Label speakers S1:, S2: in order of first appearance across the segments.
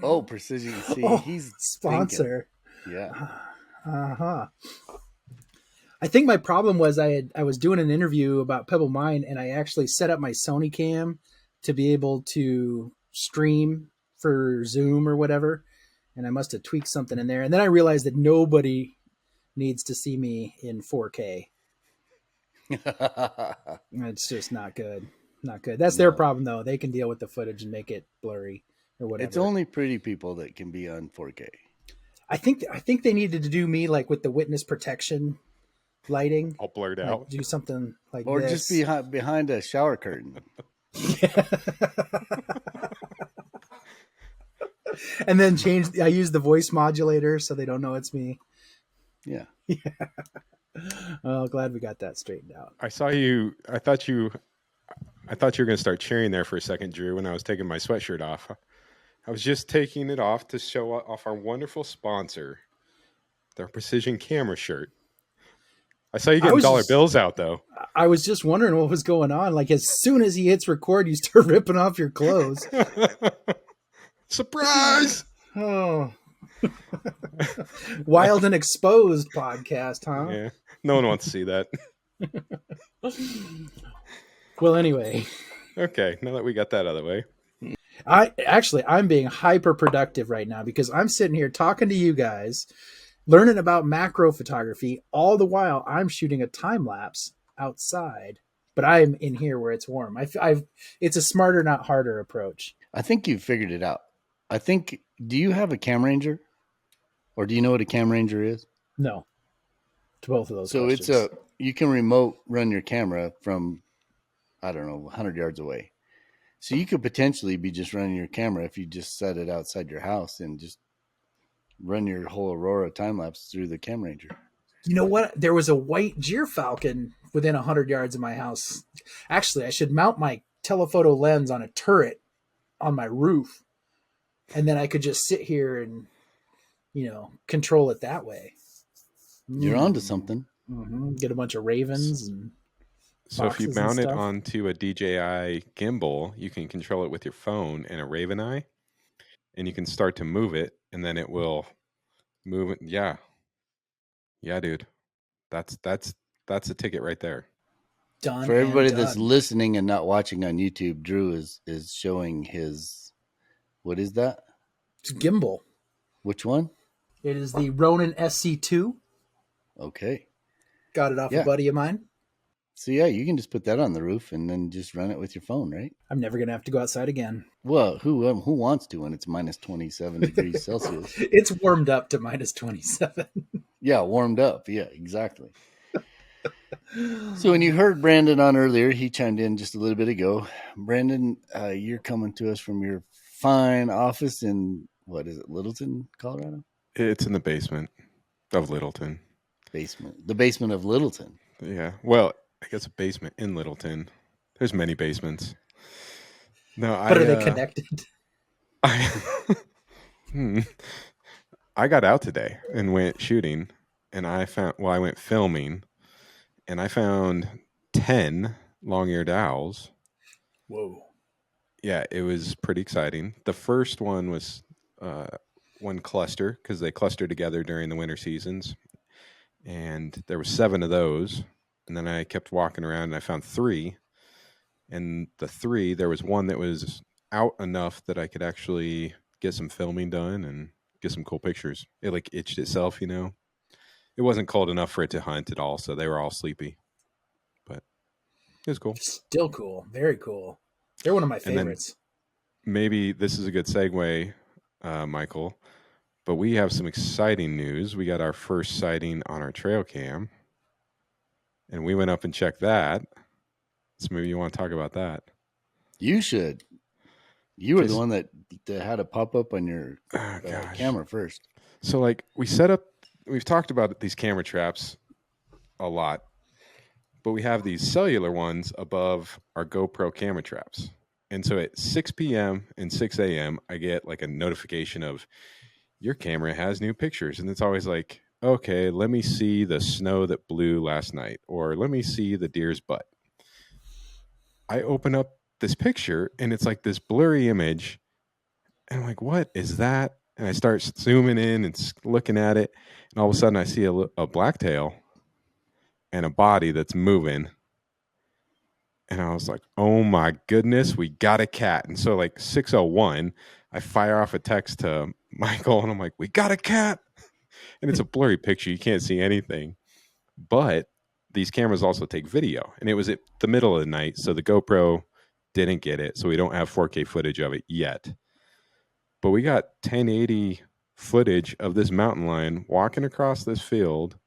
S1: Oh, Precision. See,
S2: Oh,
S1: he's
S2: sponsor.
S1: thinking. Yeah.
S2: Uh-huh. I think my problem was I was doing an interview about Pebble Mine, and I actually set up my Sony cam to be able to stream for Zoom or whatever, and I must have tweaked something in there. And then I realized that nobody needs to see me in 4K. It's just not good. Not good. That's their
S1: No.
S2: problem, though. They can deal with the footage and make it blurry or whatever.
S1: It's only pretty people that can be on 4K.
S2: I think they needed to do me like with the witness protection lighting.
S3: All blurred
S2: Like
S3: out.
S2: do something like
S1: Or
S2: this.
S1: just behind a shower curtain.
S2: Yeah. And then I use the voice modulator so they don't know it's me.
S1: Yeah.
S2: Yeah. Oh, glad we got that straightened out.
S3: I saw you. I thought you were going to start cheering there for a second, Drew, when I was taking my sweatshirt off. I was just taking it off to show off our wonderful sponsor, their Precision Camera shirt. I saw you getting dollar bills out, though.
S2: I was just wondering what was going on. Like, as soon as he hits record, you start ripping off your clothes.
S3: Surprise!
S2: Oh. Wild and Exposed podcast, huh?
S3: Yeah. No one wants to see that.
S2: Well, anyway.
S3: Okay, now that we got that out of the way.
S2: I'm being hyper productive right now because I'm sitting here talking to you guys, learning about macro photography. All the while I'm shooting a time lapse outside, but I'm in here where it's warm. It's a smarter, not harder approach.
S1: I think you've figured it out. Do you have a Cam Ranger? Or do you know what a Cam Ranger is?
S2: No. To both of those
S1: So
S2: questions.
S1: you can remote run your camera from, I don't know, 100 yards away. So you could potentially be just running your camera if you just set it outside your house and just run your whole Aurora time lapse through the Cam Ranger.
S2: You know what? There was a white gyrfalcon within 100 yards of my house. Actually, I should mount my telephoto lens on a turret on my roof, and then I could just sit here and, control it that way.
S1: You're onto something.
S2: Mm-hmm. Get a bunch of ravens and
S3: so if you
S2: boxes
S3: mount
S2: and
S3: it
S2: stuff.
S3: onto a DJI gimbal, you can control it with your phone and a Raven Eye, and you can start to move it, and then it will move it. Yeah, dude, that's a ticket right there.
S2: Done.
S1: For everybody
S2: and
S1: that's
S2: done.
S1: listening and not watching on YouTube, Drew is showing his, what is that?
S2: It's gimbal.
S1: Which one?
S2: It is the Ronin SC2.
S1: Okay.
S2: Got it off
S1: Yeah.
S2: a buddy of mine.
S1: So yeah, you can just put that on the roof and then just run it with your phone, right?
S2: I'm never going to have to go outside again.
S1: Well, who wants to when it's minus 27 degrees Celsius?
S2: It's warmed up to minus 27.
S1: Yeah, warmed up. Yeah, exactly. So when you heard Brandon on earlier, he chimed in just a little bit ago. Brandon, you're coming to us from your fine office in, what is it, Littleton, Colorado?
S3: It's in the basement of Littleton.
S1: The basement of Littleton.
S3: Yeah, well, I guess a basement in Littleton. There's many basements. No,
S2: But are they connected?
S3: I got out today and went shooting, and I went filming, and I found 10 long-eared owls.
S2: Whoa.
S3: Yeah, it was pretty exciting. The first one was one cluster because they cluster together during the winter seasons, and there were 7 of those. And then I kept walking around, and I found 3. And the 3, there was one that was out enough that I could actually get some filming done and get some cool pictures. It like itched itself, It wasn't cold enough for it to hunt at all, so they were all sleepy. But it was cool.
S2: Still cool. Very cool. They're one of my favorites.
S3: Maybe this is a good segue, Michael, but we have some exciting news. We got our first sighting on our trail cam, and we went up and checked that. So maybe you want to talk about that.
S1: You should. You were the one that had a pop up on your camera first.
S3: So we've talked about these camera traps a lot, but we have these cellular ones above our GoPro camera traps. And so at 6 p.m. and 6 a.m., I get like a notification of your camera has new pictures. And it's always like, okay, let me see the snow that blew last night, or let me see the deer's butt. I open up this picture and it's like this blurry image And I'm like, what is that? And I start zooming in and looking at it. And all of a sudden, I see a blacktail and a body that's moving. And I was like, oh my goodness, we got a cat. And so, like 6:01, I fire off a text to Michael and I'm like, we got a cat. And it's a blurry picture. You can't see anything. But these cameras also take video. And it was at the middle of the night. So the GoPro didn't get it. So we don't have 4K footage of it yet. But we got 1080 footage of this mountain lion walking across this field,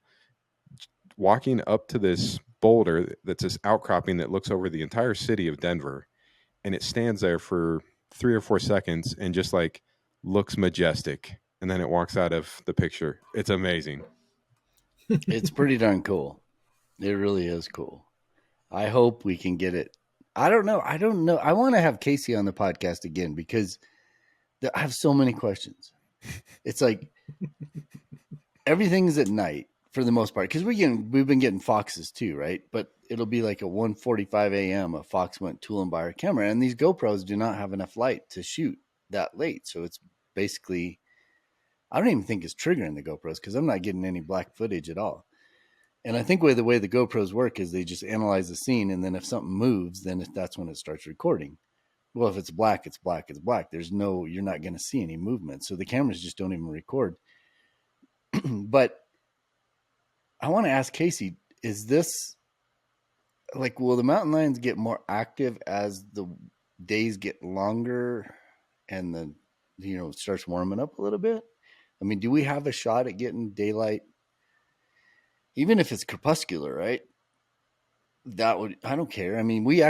S3: walking up to this boulder that's this outcropping that looks over the entire city of Denver. And it stands there for 3 or 4 seconds and just like looks majestic. And then it walks out of the picture. It's amazing.
S1: It's pretty darn cool. It really is cool. I hope we can get it. I don't know. I want to have Casey on the podcast again because I have so many questions. It's like everything's at night for the most part because we've been getting foxes too, right? But it'll be like a 1:45 a.m. a fox went tooling by our camera, and these GoPros do not have enough light to shoot that late. So it's basically, I don't even think it's triggering the GoPros because I'm not getting any black footage at all. And I think the way the GoPros work is they just analyze the scene, and then if something moves, then that's when it starts recording. Well, if it's black, it's black, it's black. You're not going to see any movement. So the cameras just don't even record. But I want to ask Casey, is this like, will the mountain lions get more active as the days get longer and it starts warming up a little bit? I mean, do we have a shot at getting daylight? Even if it's crepuscular, right? I don't care. I mean, we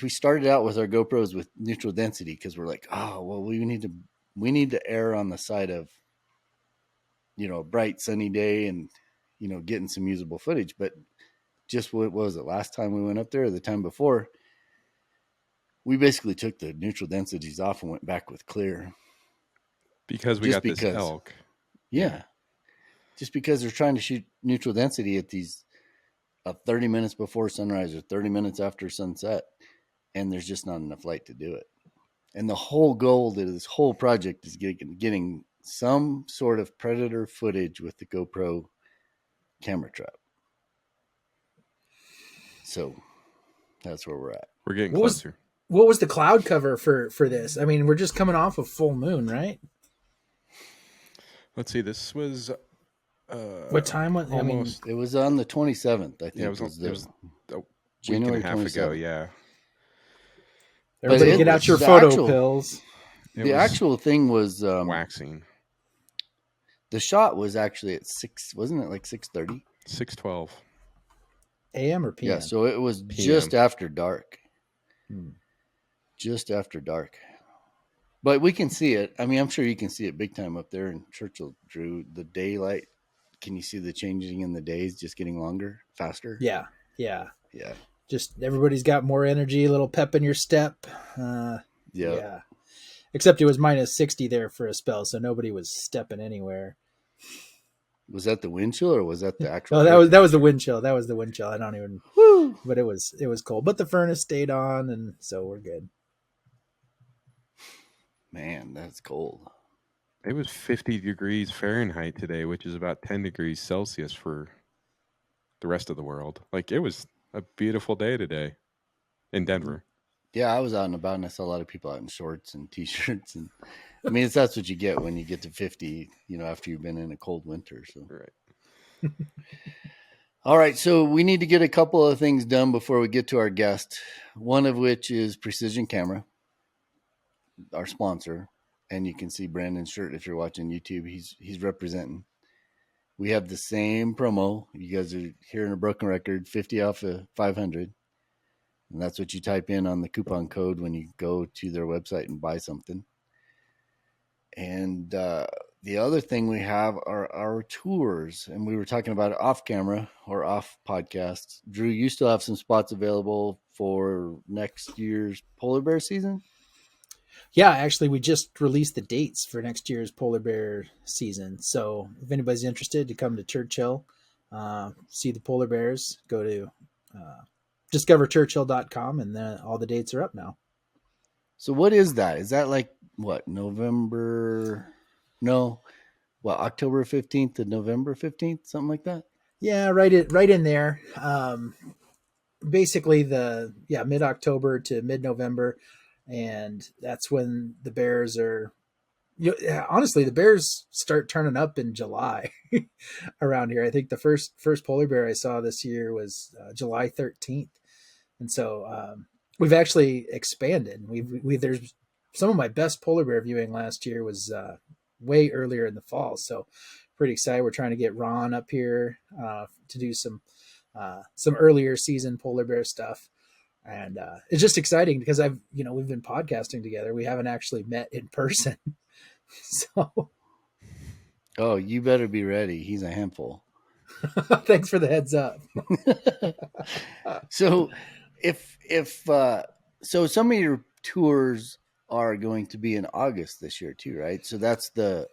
S1: started out with our GoPros with neutral density because we're like, oh, well, we need to err on the side of, a bright sunny day and, getting some usable footage. But just what was it last time we went up there or the time before? We basically took the neutral densities off and went back with clear.
S3: Because we got this elk.
S1: Yeah. Just because they're trying to shoot neutral density at these 30 minutes before sunrise or 30 minutes after sunset, and there's just not enough light to do it. And the whole goal to this whole project is getting some sort of predator footage with the GoPro camera trap. So that's where we're at.
S3: We're getting closer.
S2: What was the cloud cover for this? I mean, we're just coming off of full moon, right?
S3: Let's see. This was
S2: what time was
S1: almost? It was on the 27th. I think
S3: it was a
S1: January
S3: week and a half 27th. Ago. Yeah.
S2: Everybody get out your photo pills.
S1: The actual thing was
S3: waxing.
S1: The shot was actually at 6. Wasn't it like 6:30?
S3: 6:12
S2: a.m. or p.m.
S1: Yeah, so it was PM. Just after dark. Just after dark. But we can see it. I mean, I'm sure you can see it big time up there in Churchill, Drew. The daylight, can you see the changing in the days just getting longer, faster?
S2: Yeah. Just everybody's got more energy, a little pep in your step. Yeah. Except it was minus 60 there for a spell, so nobody was stepping anywhere.
S1: Was that the wind chill or was that the actual?
S2: Oh, that was the wind chill. That was the wind chill. I don't even. Woo! But it was cold. But the furnace stayed on, and so we're good.
S1: Man, that's cold.
S3: It was 50 degrees Fahrenheit today, which is about 10 degrees Celsius for the rest of the world. Like, it was a beautiful day today in Denver.
S1: Yeah, I was out and about, and I saw a lot of people out in shorts and T-shirts. And I mean, that's what you get when you get to 50, after you've been in a cold winter. So,
S3: right.
S1: All right, so we need to get a couple of things done before we get to our guest, one of which is Precision Camera, our sponsor. And you can see Brandon's shirt if you're watching YouTube. He's representing. We have the same promo. You guys are hearing a broken record, 50 off of 500. And that's what you type in on the coupon code when you go to their website and buy something. And the other thing we have are our tours. And we were talking about it off camera or off podcast. Drew, you still have some spots available for next year's polar bear season?
S2: Yeah, actually, we just released the dates for next year's polar bear season. So if anybody's interested to come to Churchill, see the polar bears, go to discoverchurchill.com, and then all the dates are up now.
S1: So what is that? Is that like what, November? No, what, October 15th to November 15th, something like that?
S2: Yeah, right in there. Basically mid October to mid November, and that's when the bears are. Honestly, the bears start turning up in July around here. I think the first polar bear I saw this year was July 13th, and so we've actually expanded. We there's some of my best polar bear viewing last year was way earlier in the fall. So pretty excited. We're trying to get Ron up here to do some earlier season polar bear stuff. And it's just exciting because we've been podcasting together. We haven't actually met in person. So
S1: Oh, you better be ready. He's a handful.
S2: thanks for the heads up.
S1: So if some of your tours are going to be in August this year too, right? So that's the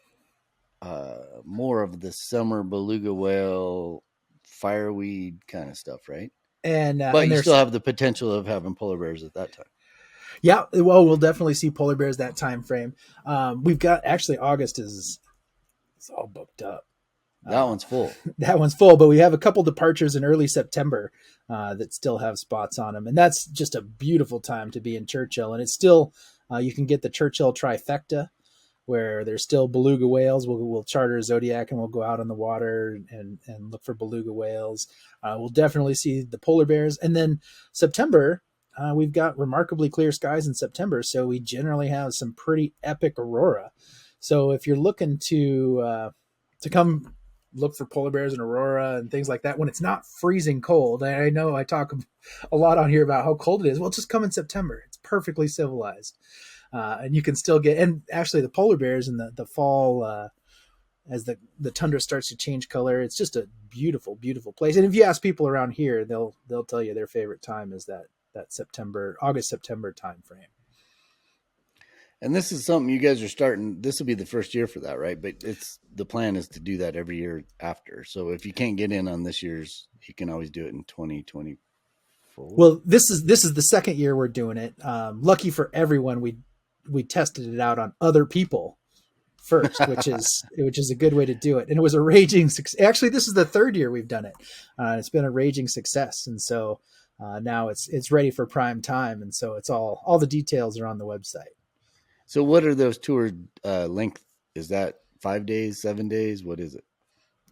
S1: more of the summer beluga whale, fireweed kind of stuff, right? But
S2: And
S1: you
S2: there's
S1: still have the potential of having polar bears at that time.
S2: yeah, well, we'll definitely see polar bears that time frame. We've got actually August is it's all booked up.
S1: That one's full.
S2: That one's full, but we have a couple departures in early September that still have spots on them, and that's just a beautiful time to be in Churchill. And it's still you can get the Churchill trifecta, where there's still beluga whales. We'll charter a Zodiac and we'll go out on the water and look for beluga whales. We'll definitely see the polar bears, and then September. We've got remarkably clear skies in September, so we generally have some pretty epic aurora. So if you're looking to come look for polar bears and aurora and things like that when it's not freezing cold. I know I talk a lot on here about how cold it is. Well, just come in September. It's perfectly civilized. And you can still get, and actually the polar bears in the fall, as the tundra starts to change color, it's just a beautiful, beautiful place. And if you ask people around here, they'll tell you their favorite time is that August, September time frame.
S1: And this is something you guys are starting. This will be the first year for that, right? But the plan is to do that every year after. So if you can't get in on this year's, you can always do it in 2024.
S2: Well, this is the second year we're doing it. Lucky for everyone, we tested it out on other people first, which is a good way to do it. And it was a raging success. Actually, this is the third year we've done it. It's been a raging success, and so now it's ready for prime time. And so it's all the details are on the website.
S1: So what are those tour length? Is that 5 days, 7 days? What is it?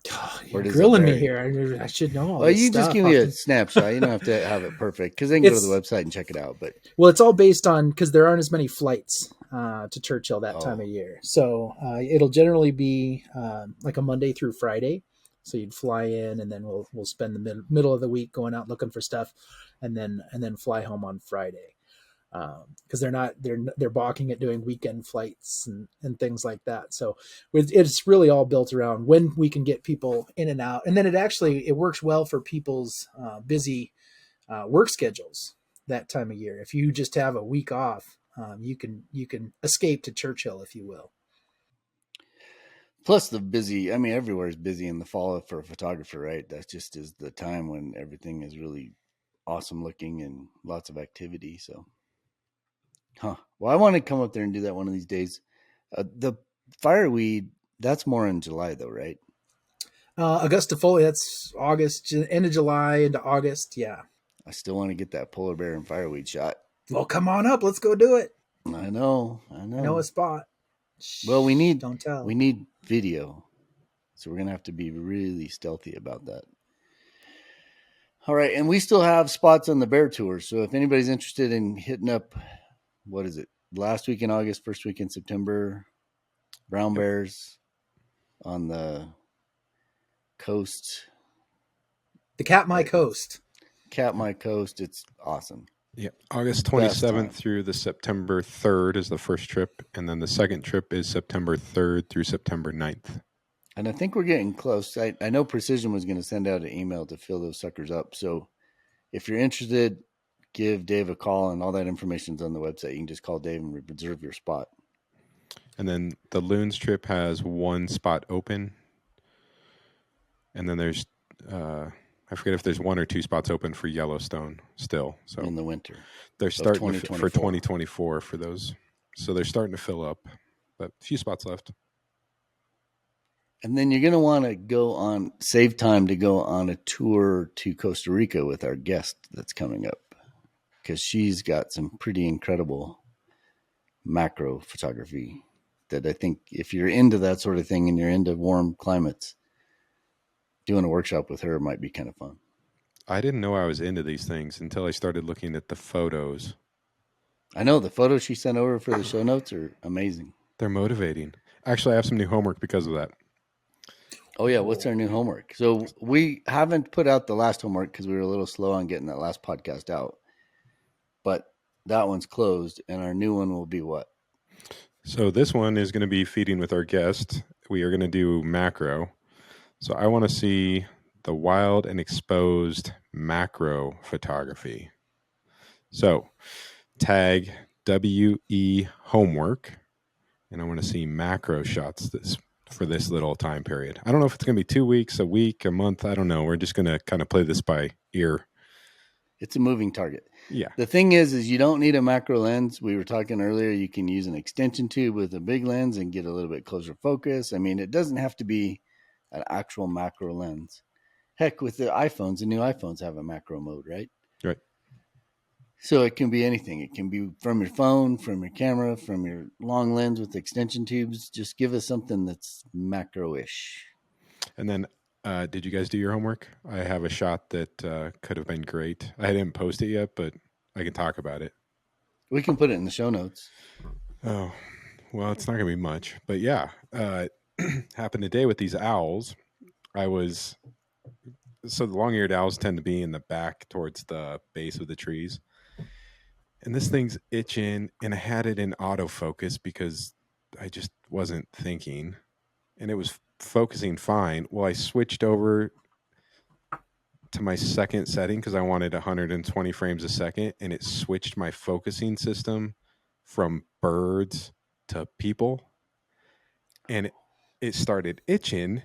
S2: Oh, you're grilling me here. I should know all this
S1: you
S2: stuff.
S1: Just give me a snapshot. You don't have to have it perfect because they can go to the website and check it out. But
S2: it's all based on because there aren't as many flights to Churchill that time of year. So it'll generally be like a Monday through Friday. So you'd fly in, and then we'll spend the middle of the week going out looking for stuff, and then fly home on Friday. Because they're balking at doing weekend flights and things like that. So it's really all built around when we can get people in and out, and then it works well for people's busy work schedules that time of year. If you just have a week off, you can escape to Churchill, if you will.
S1: Plus everywhere is busy in the fall for a photographer, right? That just is the time when everything is really awesome looking and lots of activity. So. Huh. Well, I want to come up there and do that one of these days. The fireweed, that's more in July though, right?
S2: Augustifolia, that's August, end of July into August. Yeah.
S1: I still want to get that polar bear and fireweed shot.
S2: Well, come on up. Let's go do it.
S1: I know.
S2: I know a spot.
S1: Well,
S2: don't tell.
S1: We need video. So we're going to have to be really stealthy about that. All right. And we still have spots on the bear tour. So if anybody's interested in hitting up, what is it? Last week in August, first week in September, brown bears on the coast.
S2: The Katmai Coast.
S1: Katmai Coast. It's awesome.
S3: Yeah. August 27th through the September 3rd is the first trip. And then the second trip is September 3rd through September 9th.
S1: And I think we're getting close. I know Precision was going to send out an email to fill those suckers up. So if you're interested, give Dave a call, and all that information's on the website. You can just call Dave and reserve your spot.
S3: And then the Loons trip has one spot open. And then there's, I forget if there's 1 or 2 spots open for Yellowstone still. So
S1: in the winter.
S3: they're starting for
S1: 2024.
S3: 2024 for those. So they're starting to fill up, but a few spots left.
S1: And then you're going to want to save time to go on a tour to Costa Rica with our guest that's coming up, because she's got some pretty incredible macro photography that I think if you're into that sort of thing and you're into warm climates, doing a workshop with her might be kind of fun.
S3: I didn't know I was into these things until I started looking at the photos.
S1: I know the photos she sent over for the show notes are amazing.
S3: They're motivating. Actually, I have some new homework because of that.
S1: Oh, yeah. What's our new homework? So we haven't put out the last homework because we were a little slow on getting that last podcast out. But that one's closed, and our new one will be what?
S3: So this one is going to be feeding with our guest. We are going to do macro. So I want to see the wild and exposed macro photography. So tag WE homework, and I want to see macro shots for this little time period. I don't know if it's going to be 2 weeks, a week, a month. I don't know. We're just going to kind of play this by ear.
S1: It's a moving target.
S3: Yeah.
S1: The thing is you don't need a macro lens. We were talking earlier, you can use an extension tube with a big lens and get a little bit closer focus. I mean, it doesn't have to be an actual macro lens. Heck, with the iPhones, the new iPhones have a macro mode, right?
S3: Right.
S1: So it can be anything. It can be from your phone, from your camera, from your long lens with extension tubes. Just give us something that's macro-ish.
S3: And then, did you guys do your homework? I have a shot that could have been great. I didn't post it yet, but I can talk about it.
S1: We can put it in the show notes.
S3: Oh, well, it's not going to be much. But yeah, happened today with these owls. So the long-eared owls tend to be in the back towards the base of the trees. And this thing's itching, and I had it in autofocus because I just wasn't thinking. And it was focusing fine. Well, I switched over to my second setting because I wanted 120 frames a second, and it switched my focusing system from birds to people. And it started itching,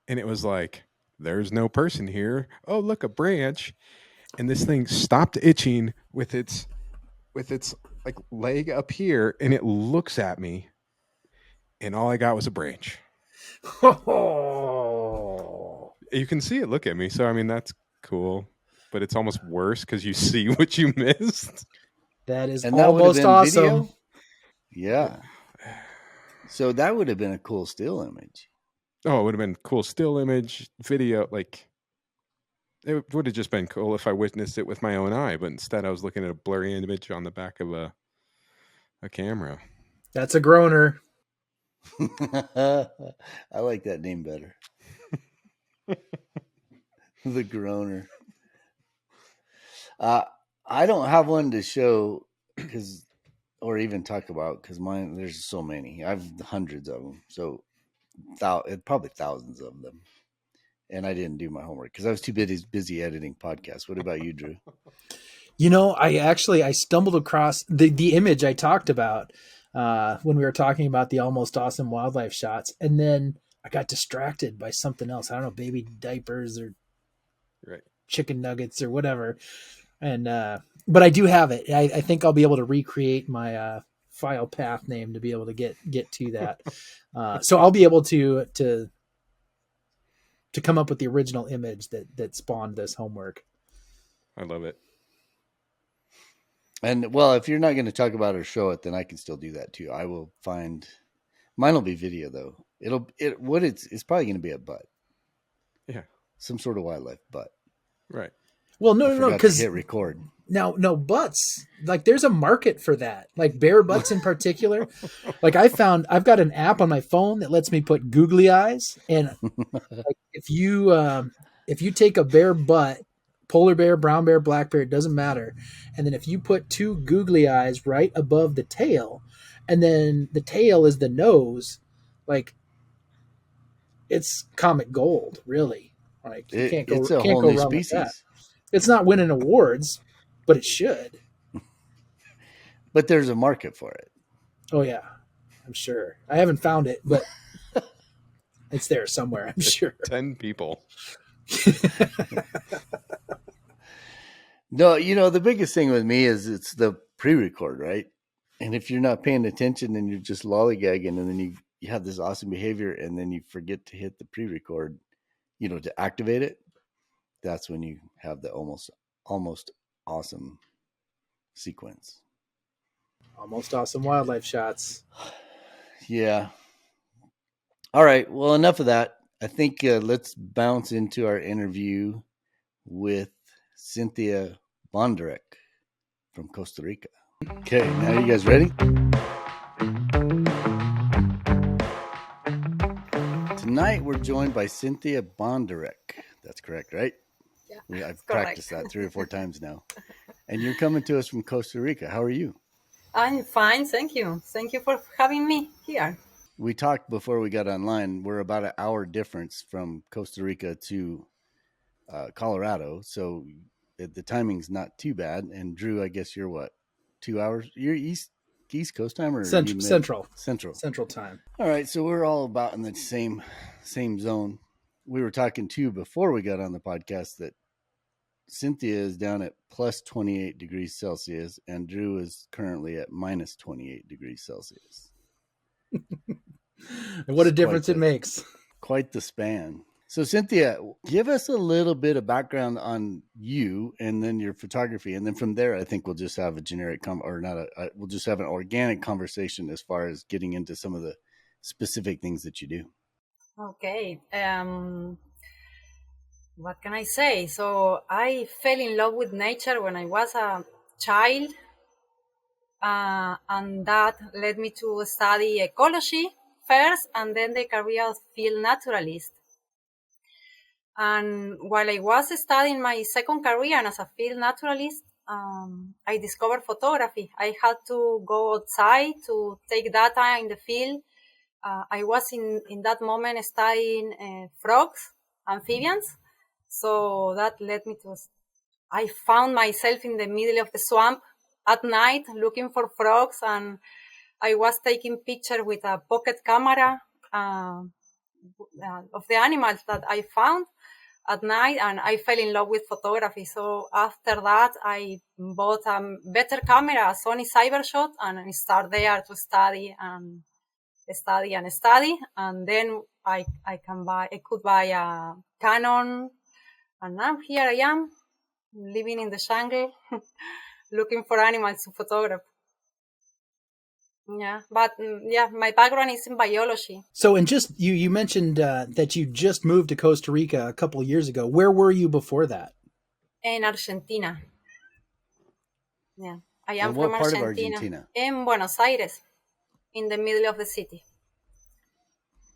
S3: and it was like, there's no person here. Oh, look, a branch. And this thing stopped itching with its like leg up here, and it looks at me, and all I got was a branch. You can see it look at me, so I mean that's cool, but it's almost worse because you see what you missed.
S2: That is
S1: And that would have
S2: almost
S1: been
S2: awesome.
S1: video? Yeah. So that would have been a cool still image.
S3: Oh, it would have been cool still image, video. Like it would have just been cool if I witnessed it with my own eye, but instead I was looking at a blurry image on the back of a camera.
S2: That's a groaner.
S1: I like that name better. The groaner. I don't have one to show or even talk about because mine, there's so many. I have hundreds of them. So probably thousands of them. And I didn't do my homework because I was too busy editing podcasts. What about you, Drew?
S2: You know, I stumbled across the image I talked about when we were talking about the almost awesome wildlife shots. And then I got distracted by something else. I don't know, baby diapers or chicken nuggets or whatever. And, but I do have it. I think I'll be able to recreate my file path name to be able to get to that. So I'll be able to come up with the original image that spawned this homework.
S3: I love it.
S1: And well, if you're not going to talk about or show it, then I can still do that too. I will find mine will be video though. It's probably going to be a butt.
S3: Yeah.
S1: Some sort of wildlife butt.
S2: Right. Well, no, because
S1: hit record.
S2: No, butts. Like there's a market for that. Like bear butts in particular. Like I've got an app on my phone that lets me put googly eyes, and like if you take a bear butt, polar bear, brown bear, black bear, it doesn't matter, and then if you put two googly eyes right above the tail, and then the tail is the nose, like it's comic gold, really. Like you can't go wrong species. With that. It's not winning awards, but it should.
S1: But there's a market for it.
S2: Oh yeah, I'm sure. I haven't found it, but it's there somewhere. I'm sure.
S3: 10 people.
S1: No, the biggest thing with me is it's the pre-record, right? And if you're not paying attention and you're just lollygagging, and then you have this awesome behavior, and then you forget to hit the pre-record, to activate it, that's when you have the almost awesome sequence.
S2: Almost awesome wildlife shots.
S1: Yeah. All right. Well, enough of that. I think let's bounce into our interview with Cynthia Bandurek from Costa Rica. Okay, now you guys ready? Tonight we're joined by Cynthia Bandurek. That's correct, right?
S4: Yeah,
S1: I've practiced that 3 or 4 times now. And you're coming to us from Costa Rica. How are you?
S4: I'm fine, thank you. Thank you for having me here.
S1: We talked before we got online. We're about an hour difference from Costa Rica to Colorado, so the timing's not too bad. And Drew, I guess you're what, 2 hours? You're East Coast time or
S2: Central time.
S1: All right, so we're all about in the same zone. We were talking too before we got on the podcast that Cynthia is down at plus 28 degrees Celsius, and Drew is currently at minus 28 degrees Celsius.
S2: And what a difference it makes.
S1: Quite the span. So, Cynthia, give us a little bit of background on you and then your photography. And then from there, I think we'll just have a generic we'll just have an organic conversation as far as getting into some of the specific things that you do.
S4: Okay. What can I say? So I fell in love with nature when I was a child. And that led me to study ecology first and then the career of field naturalist. And while I was studying my second career as a field naturalist, I discovered photography. I had to go outside to take data in the field. I was in that moment studying frogs, amphibians. So that led me to, I found myself in the middle of the swamp at night looking for frogs, and I was taking pictures with a pocket camera of the animals that I found at night, and I fell in love with photography. So after that, I bought a better camera, a Sony Cybershot, and I started there to study, and then I could buy a Canon, and now here I am, living in the jungle, looking for animals to photograph. Yeah, but my background is in biology.
S2: So, and just you mentioned that you just moved to Costa Rica a couple of years ago. Where were you before that?
S4: In Argentina. Yeah, I am
S1: And what
S4: from
S1: part of
S4: Argentina.
S1: Argentina?
S4: In Buenos Aires, in the middle of the city.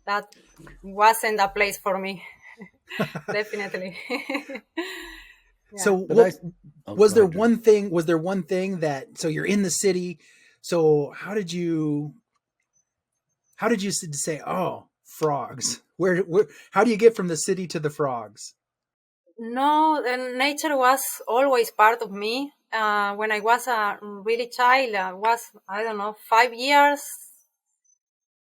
S4: That wasn't a place for me, definitely.
S2: Yeah. So, was there one thing that? So you're in the city. So how did you say, oh, frogs? Where how do you get from the city to the frogs?
S4: No, nature was always part of me. When I was a really child, I was, 5 years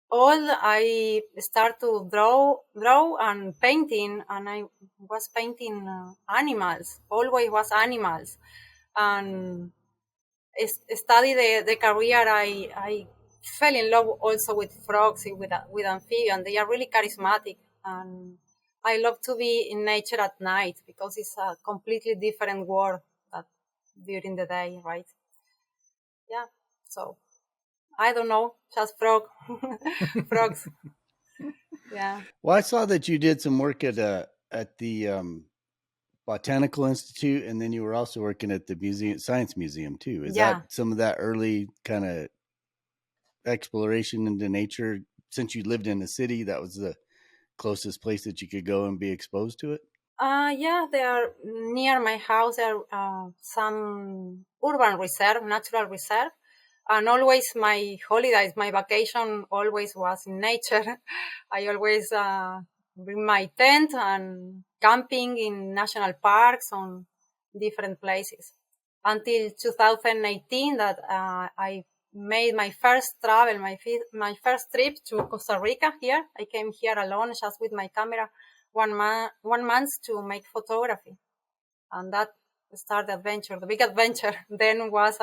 S4: old, I started to draw and painting, and I was painting animals, always was animals. And study the career, I fell in love also with frogs, with amphibians. They are really charismatic, and I love to be in nature at night because it's a completely different world than during the day, right? Yeah, so I don't know, just frogs. Yeah.
S1: Well, I saw that you did some work at the Botanical Institute, and then you were also working at the Science Museum too. Is that some of that early kind of exploration into nature? Since you lived in the city, that was the closest place that you could go and be exposed to it?
S4: Yeah, they are near my house. There are some urban reserve, natural reserve. And always my holidays, my vacation always was in nature. I always bring my tent and camping in national parks on different places. Until 2018 that I made my first travel, my first trip to Costa Rica here. I came here alone just with my camera 1 month to make photography, and that started the adventure. The big adventure then was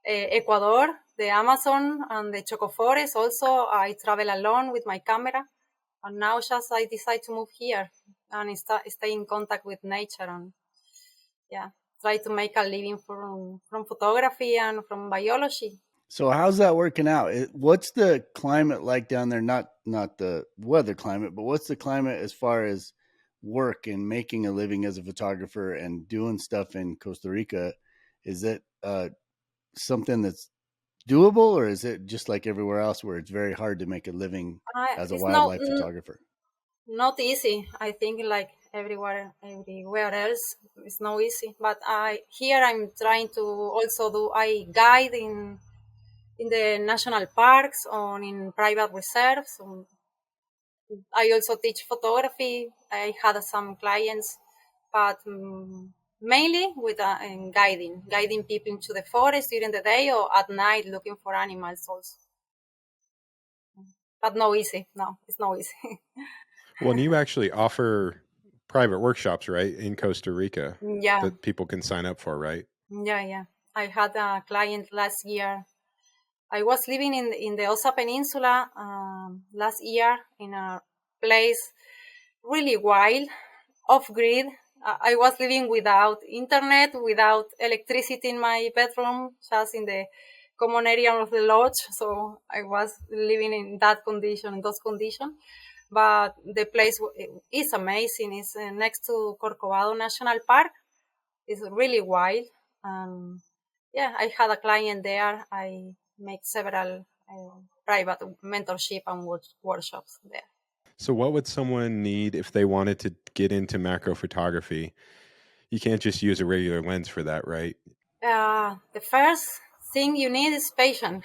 S4: Ecuador, the Amazon, and the Choco Forest. Also, I travel alone with my camera, and now just I decide to move here and stay in contact with nature and try to make a living from photography and from biology.
S1: So how's that working out? What's the climate like down there? Not the weather climate, but what's the climate as far as work and making a living as a photographer and doing stuff in Costa Rica? Is it something that's doable, or is it just like everywhere else where it's very hard to make a living as a
S4: It's not
S1: wildlife photographer?
S4: not easy. I think like everywhere else, it's not easy. But I'm trying to also do I guide in the national parks or in private reserves. I also teach photography. I had some clients, but mainly with guiding people into the forest during the day or at night looking for animals also. But no easy. No, it's not easy.
S3: Well, and you actually offer private workshops, right, in Costa Rica
S4: Yeah,
S3: that people can sign up for, right?
S4: yeah. I had a client last year. I was living in the Osa Peninsula last year in a place really wild, off grid. I was living without internet, without electricity in my bedroom, just in the common area of the lodge. So I was living in those conditions. But the place is amazing. It's next to Corcovado National Park. It's really wild. I had a client there. I make several private mentorship and workshops there.
S3: So, what would someone need if they wanted to get into macro photography? You can't just use a regular lens for that, right?
S4: The first thing you need is patience.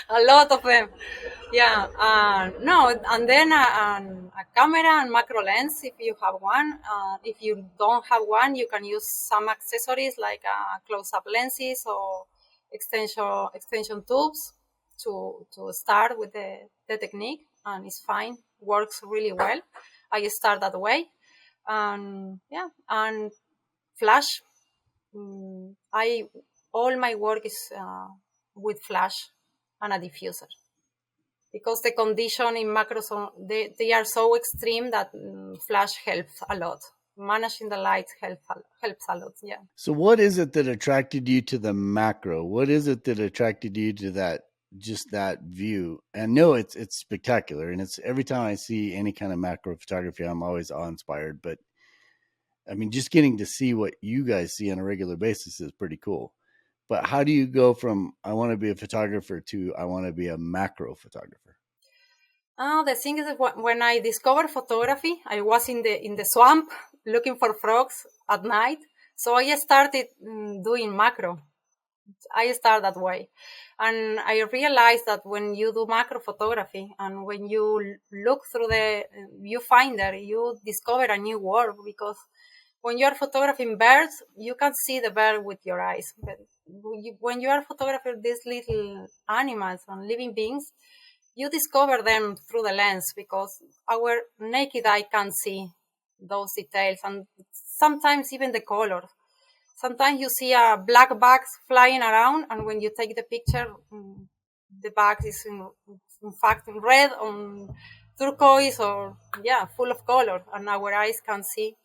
S4: A lot of them. Yeah. No, and then a camera and macro lens if you have one. If you don't have one, you can use some accessories like close-up lenses or extension tubes to start with the technique, and it's fine. Works really well. I start that way, and flash. I all my work is with flash and a diffuser because the condition in macros they are so extreme that flash helps a lot. Managing the light helps a lot. Yeah.
S1: So what is it that attracted you to the macro? What is it that attracted you to that view? And no, it's spectacular, and it's every time I see any kind of macro photography, I'm always awe-inspired. But I mean, just getting to see what you guys see on a regular basis is pretty cool. But how do you go from I want to be a photographer to I want to be a macro photographer?
S4: The thing is that when I discovered photography, I was in the swamp looking for frogs at night. So I started doing macro. I started that way. And I realized that when you do macro photography and when you look through the viewfinder, you discover a new world because when you are photographing birds, you can see the bird with your eyes. But when you are photographing these little animals and living beings, you discover them through the lens because our naked eye can't see those details and sometimes even the colors. Sometimes you see a black bag flying around, and when you take the picture, the bag is in fact red or turquoise or full of color, and our eyes can see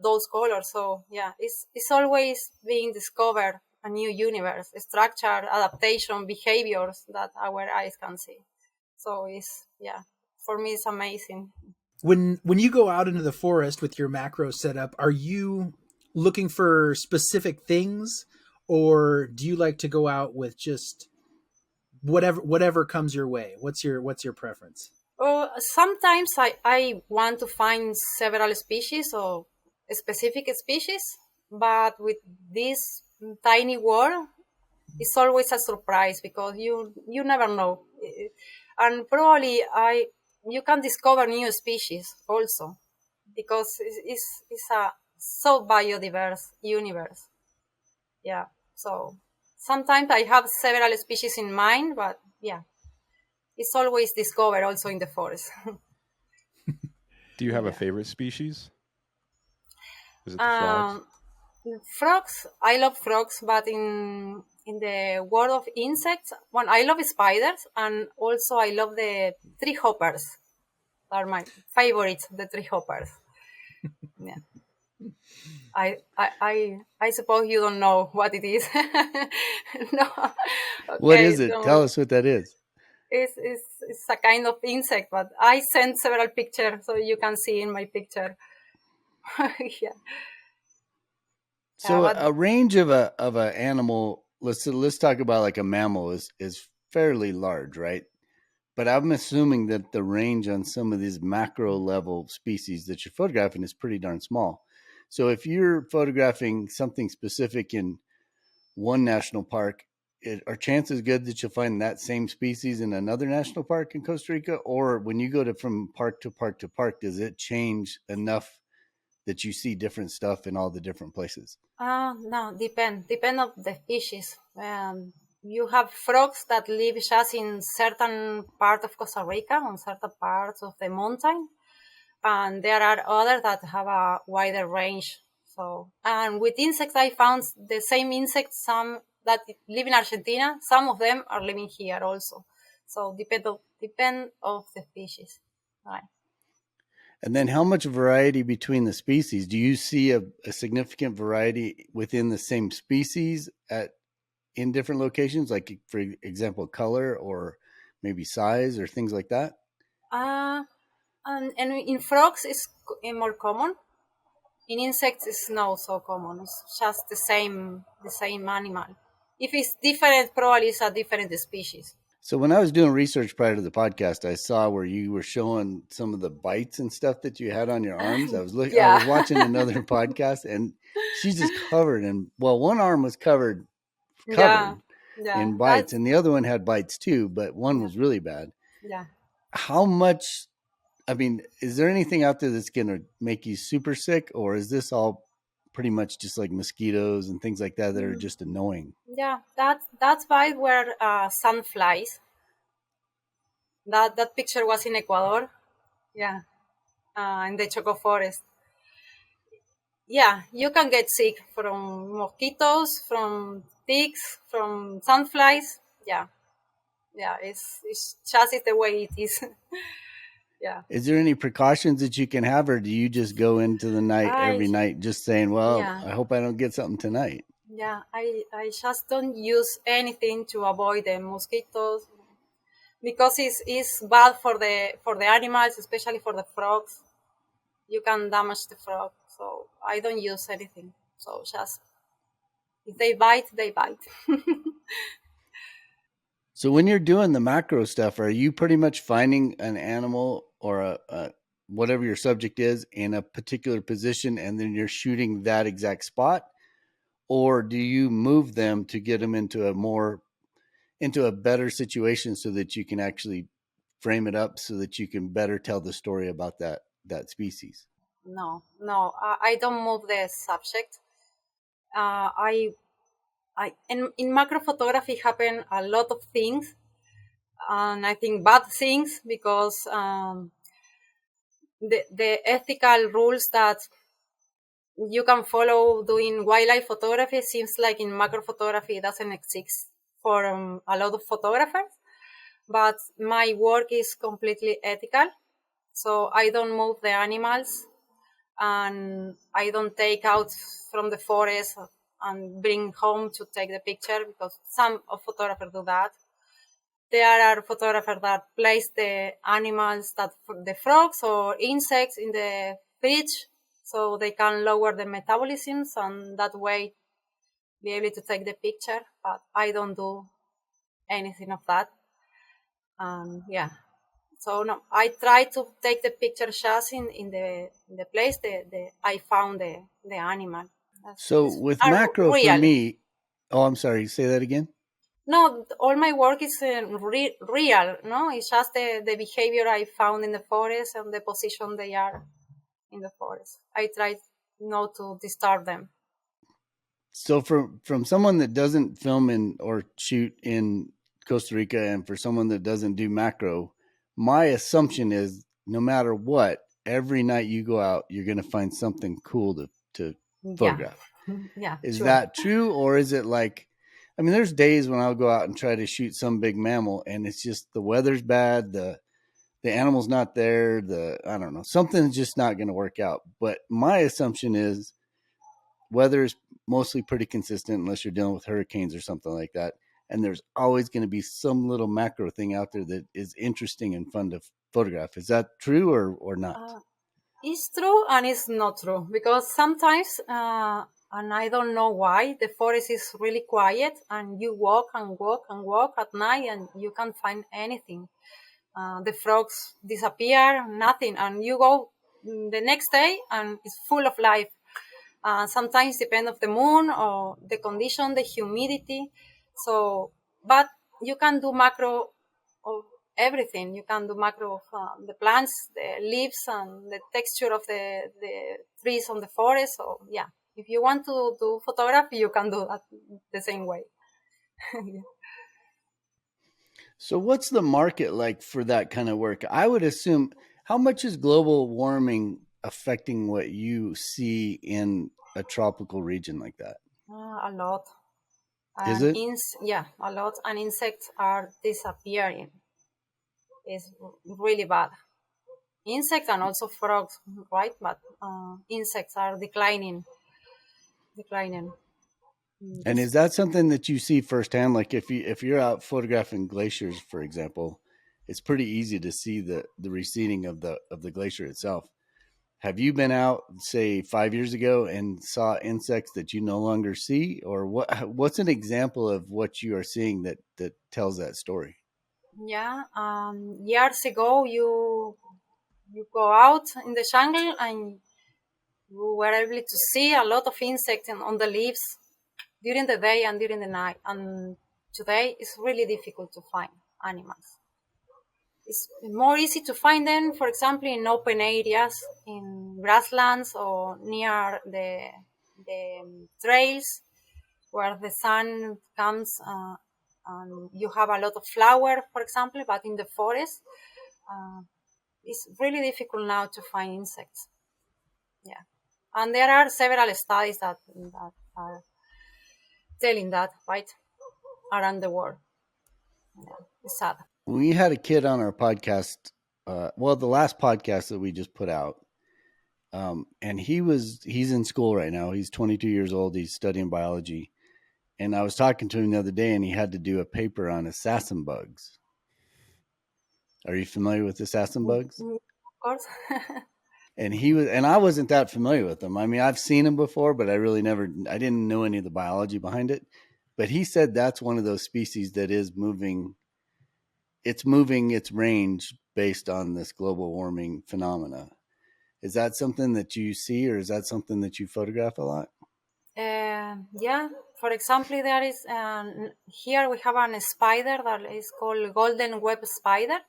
S4: those colors. So it's always being discovered a new universe, structure, adaptation, behaviors that our eyes can see. So for me it's amazing.
S2: When you go out into the forest with your macro setup, are you looking for specific things, or do you like to go out with just whatever comes your way? What's your preference?
S4: Sometimes I want to find several species or specific species, but with this tiny world, it's always a surprise because you never know, and probably you can discover new species also because it's a so biodiverse universe. Yeah, so sometimes I have several species in mind, but it's always discovered also in the forest.
S3: Do you have a
S4: Yeah.
S3: favorite species? Is it the frogs?
S4: Frogs, I love frogs, but in the world of insects, one I love spiders, and also I love the tree hoppers. Are my favorites, the tree hoppers. Yeah. I suppose you don't know what it is. No.
S1: What
S4: Okay.
S1: is it?
S4: Don't
S1: Tell
S4: worry.
S1: us what that is.
S4: It's a kind of insect, but I sent several pictures so you can see in my picture. Yeah.
S1: So
S4: But
S1: a range of a animal, let's talk about like a mammal is fairly large, right? But I'm assuming that the range on some of these macro level species that you're photographing is pretty darn small. So if you're photographing something specific in one national park, are chances good that you'll find that same species in another national park in Costa Rica? Or when you go to from park to park to park, does it change enough that you see different stuff in all the different places?
S4: no, depend of the species. You have frogs that live just in certain part of Costa Rica, on certain parts of the mountain, and there are others that have a wider range. So, and with insects, I found the same insects, some that live in Argentina, some of them are living here also. So depend of the species, right?
S1: And then how much variety between the species? Do you see a significant variety within the same species in different locations, like for example, color or maybe size or things like that?
S4: Uh, and in frogs, it's more common. In insects, it's not so common. It's just the same animal. If it's different, probably it's a different species.
S1: So when I was doing research prior to the podcast, I saw where you were showing some of the bites and stuff that you had on your arms. I
S4: Yeah,
S1: was watching another podcast, and she's just covered in, well, one arm was
S4: yeah,
S1: covered
S4: yeah.
S1: in bites,
S4: That's
S1: and the other one had bites too, but one
S4: yeah,
S1: was really bad.
S4: yeah.
S1: How much, I mean, is there anything out there that's going to make you super sick, or is this all pretty much just like mosquitoes and things like that that are
S4: Mm,
S1: just annoying?
S4: yeah, that's why where sunflies. That picture was in Ecuador. Yeah, in the Choco Forest. Yeah, you can get sick from mosquitoes, from ticks, from sunflies. Yeah, yeah. It's the way it is. Yeah.
S1: Is there any precautions that you can have, or do you just go into the night
S4: I
S1: every night just saying, well,
S4: yeah,
S1: I hope I don't get something tonight?
S4: yeah. I just don't use anything to avoid the mosquitoes because it's bad for the animals, especially for the frogs. You can damage the frog, so I don't use anything. So just if they bite, they bite.
S1: So when you're doing the macro stuff, are you pretty much finding an animal or a whatever your subject is in a particular position, and then you're shooting that exact spot? Or do you move them to get them into a better situation so that you can actually frame it up so that you can better tell the story about that species?
S4: No, no, I don't move the subject. Uh, I in macro photography happen a lot of things, and I think bad things because the ethical rules that you can follow doing wildlife photography seems like in macro photography it doesn't exist for a lot of photographers. But my work is completely ethical, so I don't move the animals and I don't take out from the forest and bring home to take the picture because some of photographers do that. There are photographers that place the animals, that the frogs or insects in the fridge so they can lower the metabolisms and that way be able to take the picture. But I don't do anything of that. Yeah. So no, I try to take the picture just in the place the I found the animal.
S1: So
S4: It's
S1: with macro for
S4: real.
S1: me, oh, I'm sorry, say that again.
S4: No, all my work is real. No, it's just the behavior I found in the forest and the position they are in the forest. I try not to disturb them.
S1: So from someone that doesn't film in or shoot in Costa Rica, and for someone that doesn't do macro, my assumption is no matter what, every night you go out, you're going to find something cool to photograph.
S4: Yeah.
S1: Is
S4: Sure.
S1: that true, or is it like, I mean, there's days when I'll go out and try to shoot some big mammal, and it's just the weather's bad, the animal's not there, I don't know, something's just not going to work out. But my assumption is weather is mostly pretty consistent unless you're dealing with hurricanes or something like that. And there's always going to be some little macro thing out there that is interesting and fun to photograph. Is that true or not?
S4: It's true and it's not true, because sometimes, and I don't know why, the forest is really quiet and you walk and walk and walk at night and you can't find anything. The frogs disappear, nothing, and you go the next day and it's full of life. Sometimes depend of the moon or the condition, the humidity. So, but you can do macro of everything. You can do macro of the plants, the leaves, and the texture of the trees on the forest. So, yeah, if you want to do photography, you can do that the same way. Yeah.
S1: So what's the market like for that kind of work? I would assume, how much is global warming affecting what you see in a tropical region like that?
S4: A lot.
S1: Is
S4: And
S1: it?
S4: yeah, a lot. And insects are disappearing. It's really bad. Insects and also frogs, right? But insects are declining.
S1: And is that something that you see firsthand? Like if you're out photographing glaciers, for example, it's pretty easy to see the receding of the glacier itself. Have you been out, say, 5 years ago and saw insects that you no longer see, or what's an example of what you are seeing that tells that story?
S4: Yeah, years ago you go out in the jungle and you were able to see a lot of insects on the leaves during the day and during the night. And today it's really difficult to find animals. It's more easy to find them, for example, in open areas, in grasslands or near the trails where the sun comes and you have a lot of flower, for example, but in the forest, uh, it's really difficult now to find insects. Yeah. And there are several studies that are telling that, right, around the world. Yeah, it's sad.
S1: We had a kid on our podcast, the last podcast that we just put out, and he's in school right now. He's 22 years old. He's studying biology. And I was talking to him the other day, and he had to do a paper on assassin bugs. Are you familiar with assassin bugs?
S4: Of course.
S1: And I wasn't that familiar with them. I mean, I've seen them before, but I didn't know any of the biology behind it. But he said that's one of those species that is moving. It's moving its range based on this global warming phenomena. Is that something that you see, or is that something that you photograph a lot?
S4: Yeah, for example, there is here we have a spider that is called golden web spider,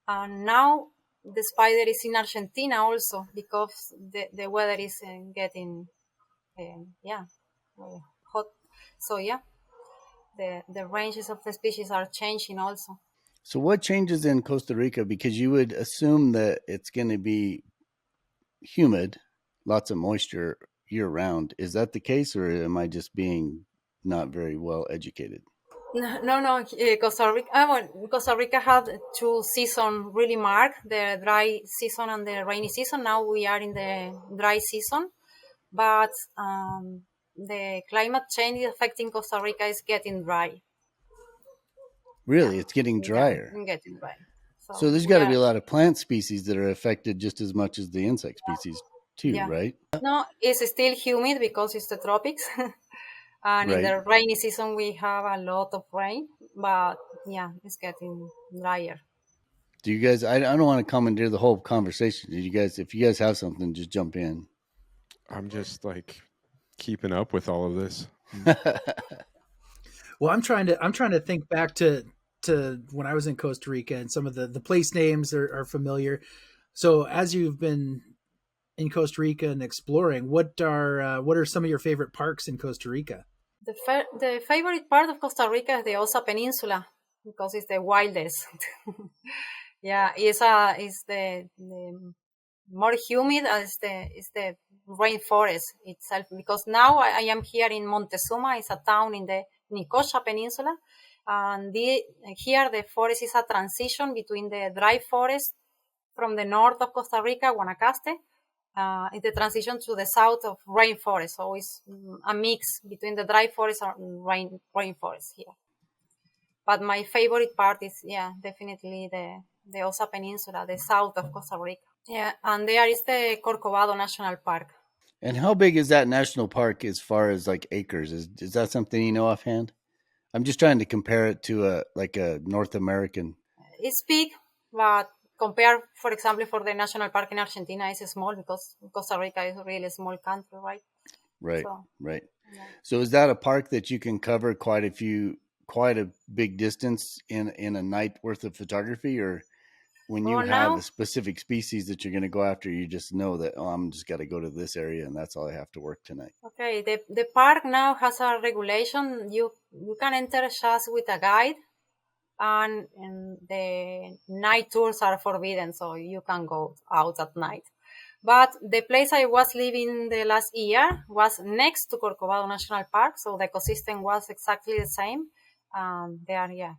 S4: and now the spider is in Argentina also because the weather is getting hot. So yeah, the ranges of the species are changing also.
S1: So what changes in Costa Rica? Because you would assume that it's going to be humid, lots of moisture year round. Is that the case, or am I just being not very well educated?
S4: No. Costa Rica had two seasons really marked, the dry season and the rainy season. Now we are in the dry season, but the climate change affecting Costa Rica is getting dry.
S1: Really, it's getting drier.
S4: Yeah, getting dry.
S1: So there's got to be a lot of plant species that are affected just as much as the insect species too, right?
S4: No, it's still humid because it's the tropics. And in the rainy season, we have a lot of rain, but yeah, it's getting drier.
S1: Do you guys, I don't want to commandeer the whole conversation. If you guys have something, just jump in.
S3: I'm just like keeping up with all of this.
S2: Well, I'm trying to think back to when I was in Costa Rica, and some of the place names are familiar. So as you've been in Costa Rica and exploring, what are some of your favorite parks in Costa Rica?
S4: The favorite part of Costa Rica is the Osa Peninsula. because it's the wildest. Yeah, it's the more humid as the rainforest itself. Because now I am here in Montezuma. It's a town in the Nicoya Peninsula, and here the forest is a transition between the dry forest from the north of Costa Rica, Guanacaste. It's the transition to the south of rainforest. So it's a mix between the dry forest and rainforest here. But my favorite part is, definitely the Osa Peninsula, the south of Costa Rica. Yeah, and there is the Corcovado National Park.
S1: And how big is that national park as far as like acres? Is that something you know offhand? I'm just trying to compare it to a North American.
S4: It's big, but compared, for example, for the national park in Argentina, it's small because Costa Rica is a really small country, right?
S1: Right,
S4: So,
S1: right.
S4: yeah.
S1: So is that a park that you can cover quite a big distance in a night worth of photography, or when you
S4: Well,
S1: have a
S4: now,
S1: specific species that you're going to go after, you just know that, oh, I'm just got to go to this area and that's all I have to work tonight.
S4: okay, the park now has a regulation. You can enter just with a guide, and the night tours are forbidden, so you can go out at night. But the place I was living the last year was next to Corcovado National Park, so the ecosystem was exactly the same. There, yeah.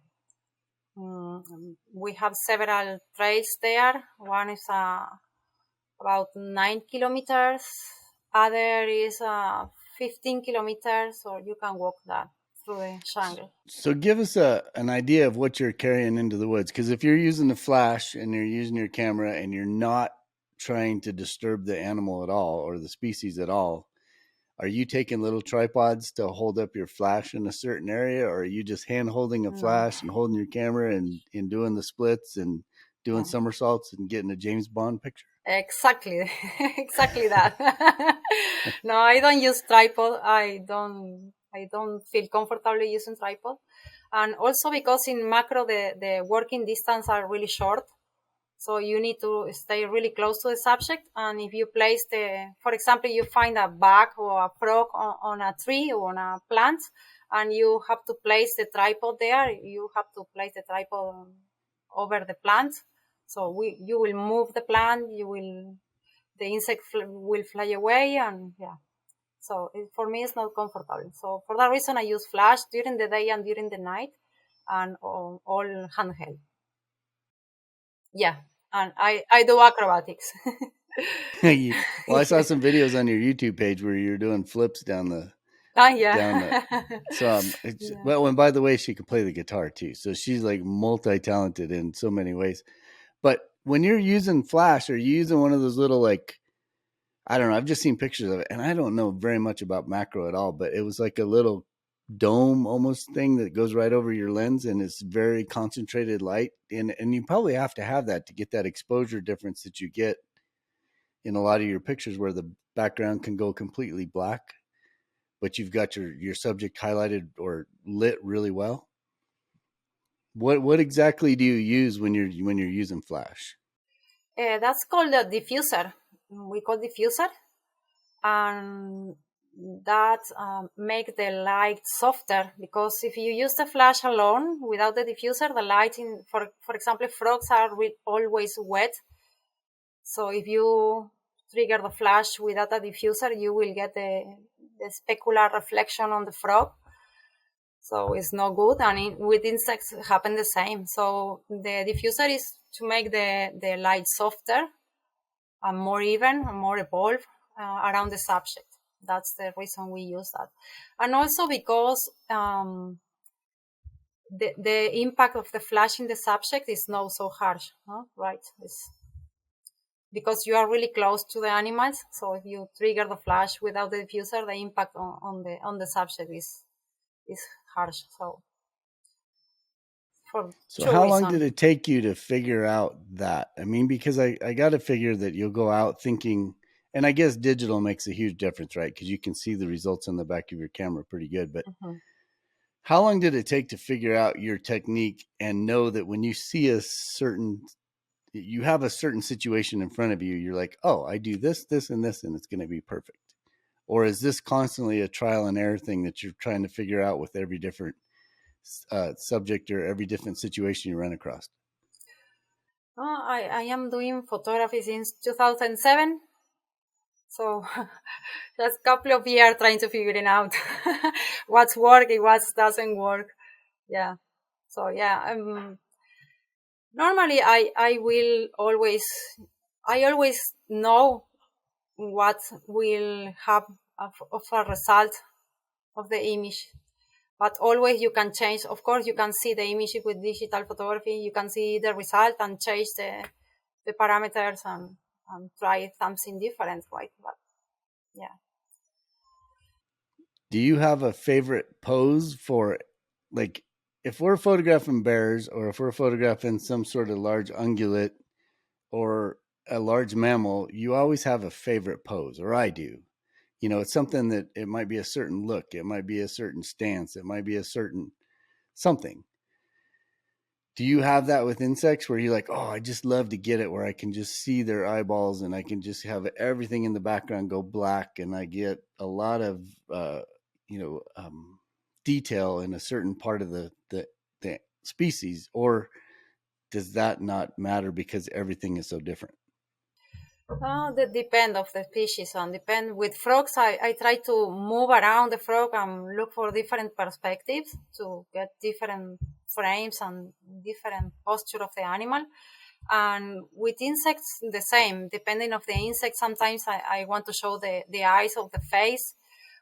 S4: We have several trails there. One is about 9 kilometers. Other is 15 kilometers, so you can walk that through the jungle.
S1: So give us an idea of what you're carrying into the woods, because if you're using the flash and you're using your camera and you're not trying to disturb the animal at all or the species at all, are you taking little tripods to hold up your flash in a certain area, or are you just hand holding a
S4: No,
S1: flash and holding your camera and doing the splits and doing
S4: no.
S1: somersaults and getting a James Bond picture?
S4: Exactly, exactly that. No, I don't use tripod. I don't feel comfortable using tripod, and also because in macro the working distance are really short, so you need to stay really close to the subject. And if you place for example, you find a bug or a frog on a tree or on a plant, and you have to place the tripod there. You have to place the tripod over the plant. So you will move the plant, the insect will fly away, and yeah. So for me, it's not comfortable. So for that reason, I use flash during the day and during the night, and all handheld. Yeah, and I do acrobatics.
S1: Well, I saw some videos on your YouTube page where you're doing flips down the down the.
S4: Yeah.
S1: So
S4: Yeah.
S1: well, and by the way, she can play the guitar too. So she's like multi-talented in so many ways. But when you're using flash, are you using one of those little like, I don't know, I've just seen pictures of it and I don't know very much about macro at all, but it was like a little dome almost thing that goes right over your lens and it's very concentrated light. And you probably have to have that to get that exposure difference that you get in a lot of your pictures where the background can go completely black, but you've got your subject highlighted or lit really well. What exactly do you use when you're using flash?
S4: That's called a diffuser. We call diffuser, and that make the light softer, because if you use the flash alone without the diffuser, the light for example, frogs are always wet. So if you trigger the flash without a diffuser, you will get the specular reflection on the frog. So it's not good. And with insects, it happen the same. So the diffuser is to make the light softer and more even and more evolved around the subject. That's the reason we use that. And also because the impact of the flash in the subject is not so harsh, no? Right? It's because you are really close to the animals. So if you trigger the flash without the diffuser, the impact on the subject is harsh. So for
S1: So
S4: two
S1: how long
S4: reasons.
S1: did it take you to figure out that? I mean, because I got to figure that you'll go out thinking, and I guess digital makes a huge difference, right? Because you can see the results on the back of your camera pretty good. But how long did it take to figure out your technique and know that when you see you have a certain situation in front of you, you're like, oh, I do this, this, and this, and it's going to be perfect? Or is this constantly a trial and error thing that you're trying to figure out with every different subject or every different situation you run across?
S4: I am doing photography since 2007. So just a couple of years trying to figure it out. What's working, what doesn't work. Yeah. So yeah, normally I always know what will have of a result of the image. But always you can change. Of course, you can see the image with digital photography. You can see the result and change the parameters and try something different, right? But yeah.
S1: Do you have a favorite pose for, like, if we're photographing bears or if we're photographing some sort of large ungulate or a large mammal, you always have a favorite pose, or I do. You know, it's something that it might be a certain look, it might be a certain stance, it might be a certain something. Do you have that with insects where you're like, oh, I just love to get it where I can just see their eyeballs and I can just have everything in the background go black and I get a lot of, you know, detail in a certain part of the species? Or does that not matter because everything is so different?
S4: That depend of the species and depend with frogs. I try to move around the frog and look for different perspectives to get different frames and different posture of the animal. And with insects, the same. Depending of the insect, sometimes I want to show the eyes of the face,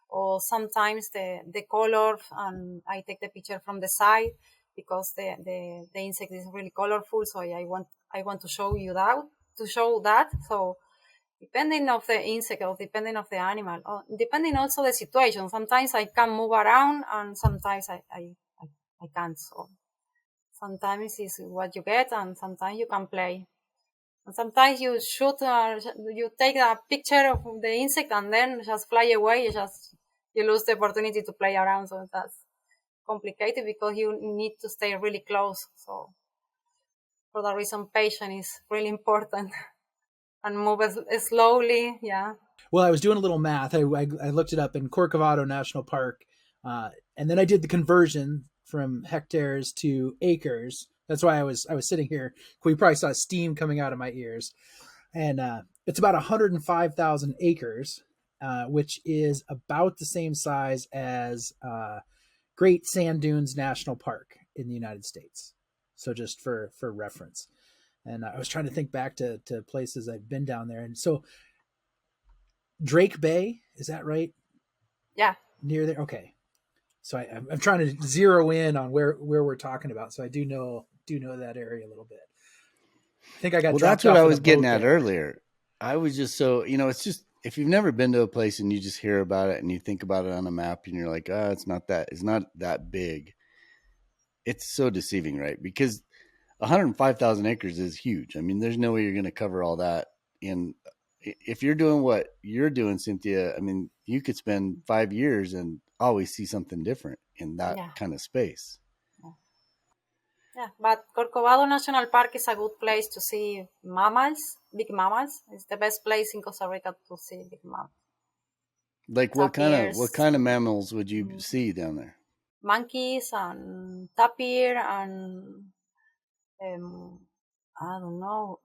S4: or sometimes the color, and I take the picture from the side because the insect is really colorful. So I want to show you that So depending of the insect or depending of the animal, or depending also the situation. Sometimes I can move around and sometimes I can't. So sometimes it's what you get and sometimes you can play. And sometimes you you take a picture of the insect and then just fly away. You lose the opportunity to play around. So that's complicated because you need to stay really close. So for that reason, patience is really important and move slowly. Yeah.
S2: Well, I was doing a little math. I looked it up in Corcovado National Park, and then I did the conversion from hectares to acres. That's why I was sitting here. We probably saw steam coming out of my ears, and it's about 105,000 acres, which is about the same size as Great Sand Dunes National Park in the United States. So just for reference. And I was trying to think back to places I've been down there. And so Drake Bay, is that right?
S4: Yeah.
S2: Near there? Okay. So I'm trying to zero in on where we're talking about. So I do know that area a little bit. I think I got
S1: That's what I was getting at earlier. I was just so, you know, it's just, if you've never been to a place and you just hear about it and you think about it on a map and you're like, oh, it's not that big. It's so deceiving, right? Because 105,000 acres is huge. I mean, there's no way you're going to cover all that. And if you're doing what you're doing, Cynthia, I mean, you could spend 5 years and always see something different in that kind of space.
S4: Yeah, but Corcovado National Park is a good place to see mammals, big mammals. It's the best place in Costa Rica to see big mammals.
S1: Like what kind of mammals would you see down there?
S4: Monkeys and tapir and I don't know,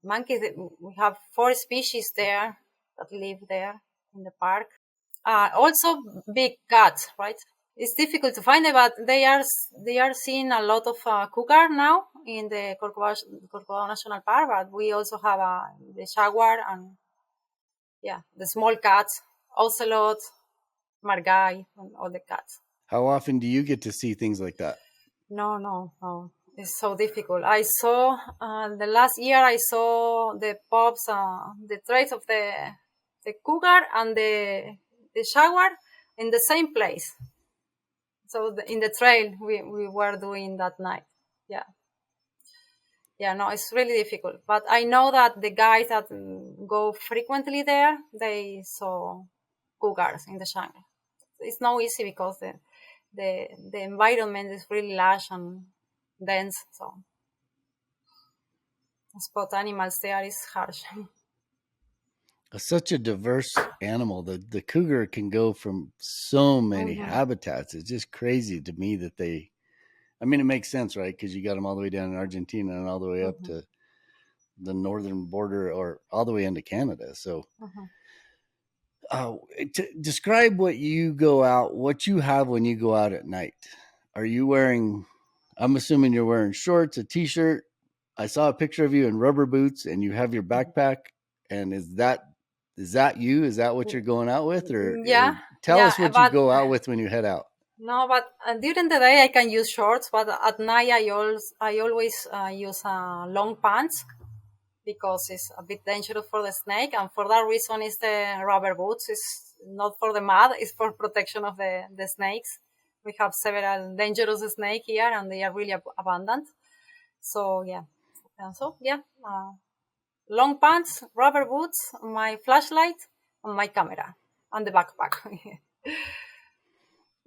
S4: monkeys. We have 4 species there that live there in the park. Also big cats, right? It's difficult to find them, but they are seeing a lot of cougar now in the Corcovado National Park. But we also have the jaguar and the small cats, ocelot, margai, and all the cats.
S1: How often do you get to see things like that?
S4: No. It's so difficult. I saw the last year. I saw the pups, the trace of the cougar and the jaguar in the same place. So in the trail we were doing that night. No, it's really difficult. But I know that the guys that go frequently there, they saw cougars in the jungle. It's not easy because the environment is really lush and dense. So spot animals there is harsh.
S1: Such a diverse animal. The cougar can go from so many habitats. It's just crazy to me that they I mean, it makes sense, right? Because you got them all the way down in Argentina and all the way up to the northern border or all the way into Canada. So, describe what you have when you go out at night. Are you wearing, I'm assuming you're wearing shorts, a t-shirt. I saw a picture of you in rubber boots and you have your backpack. And is that you? Is that what you're going out with? Or
S4: Yeah,
S1: tell us
S4: yeah,
S1: what you
S4: but
S1: go out with when you head out.
S4: no, but during the day I can use shorts, but at night I always use long pants because it's a bit dangerous for the snake, and for that reason is the rubber boots. It's not for the mud, it's for protection of the snakes. We have several dangerous snakes here and they are really abundant. So yeah, long pants, rubber boots, my flashlight, and my camera, and the backpack.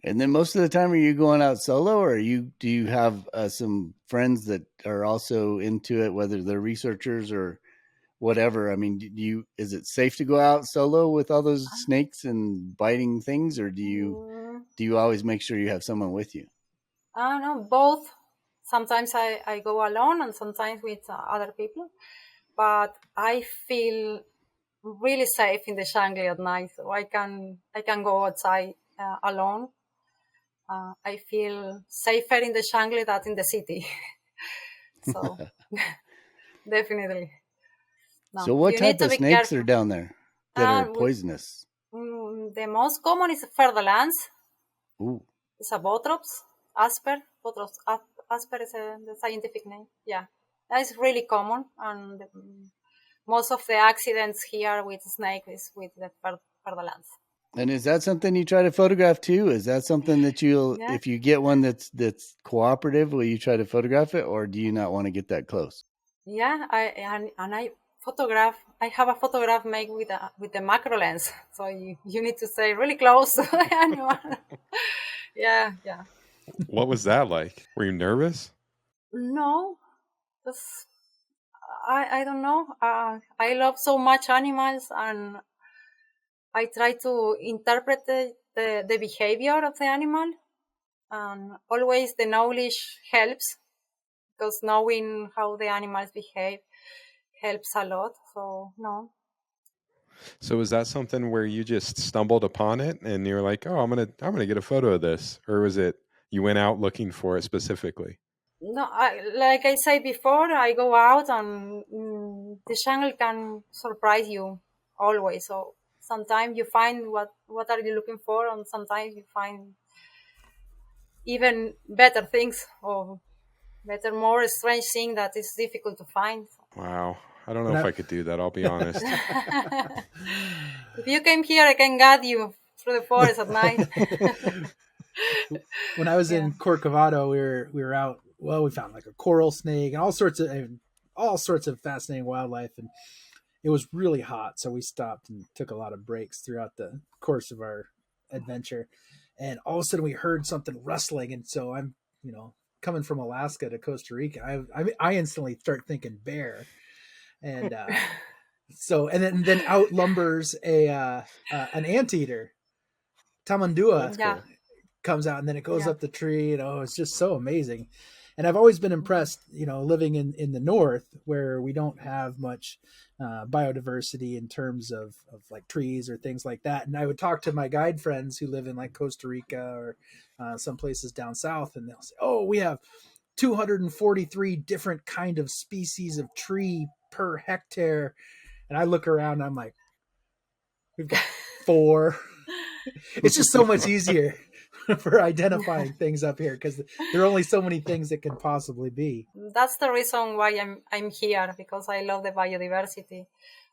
S1: And then most of the time, are you going out solo, or do you have some friends that are also into it, whether they're researchers or whatever? I mean, is it safe to go out solo with all those snakes and biting things, or do you always make sure you have someone with you?
S4: I don't know, both. Sometimes I go alone and sometimes with other people, but I feel really safe in the jungle at night. So I can go outside alone. I feel safer in the jungle than in the city. So definitely. No,
S1: So what
S4: you need
S1: type
S4: to
S1: of
S4: be
S1: snakes are
S4: careful.
S1: down there that are
S4: We,
S1: poisonous?
S4: the most common is ferdelans.
S1: Ooh.
S4: It's a botrops, asper. Botrops, asper is the scientific name. Yeah, that is really common, and most of the accidents here with snake is with the ferdelans.
S1: And is that something you try to photograph too? Is that something that
S4: Yeah,
S1: if you get one that's cooperative, will you try to photograph it, or do you not want to get that close?
S4: yeah. I photograph. I have a photograph made with the macro lens, so you need to stay really close to the animal. Yeah, yeah.
S3: What was that like? Were you nervous?
S4: No, that's, I don't know. I love so much animals, and I try to interpret the behavior of the animal, and always the knowledge helps because knowing how the animals behave helps a lot. So no.
S3: So was that something where you just stumbled upon it and you were like, "Oh, I'm gonna get a photo of this," or was it you went out looking for it specifically?
S4: No, like I said before, I go out and the jungle can surprise you always. So sometimes you find what are you looking for, and sometimes you find even better things or better, more strange thing that is difficult to find.
S3: Wow, I don't know if I could do that. I'll be honest.
S4: If you came here, I can guide you through the forest at night.
S2: When I was
S4: Yeah.
S2: in Corcovado, we were out. Well, we found like a coral snake and all sorts of fascinating wildlife, and it was really hot, so we stopped and took a lot of breaks throughout the course of our adventure. And all of a sudden, we heard something rustling, and so I'm, coming from Alaska to Costa Rica, I instantly start thinking bear, and then out lumbers an anteater, tamandua,
S1: That's
S4: Yeah.
S1: cool.
S2: comes out, and then it goes
S4: Yeah.
S2: up the tree. It's just so amazing. And I've always been impressed, living in the north where we don't have much biodiversity in terms of like trees or things like that. And I would talk to my guide friends who live in like Costa Rica or some places down south, and they'll say, "Oh, we have 243 different kind of species of tree per hectare." And I look around and I'm like, "We've got 4." It's just so much easier for identifying things up here because there are only so many things that can possibly be.
S4: That's the reason why I'm here, because I love the biodiversity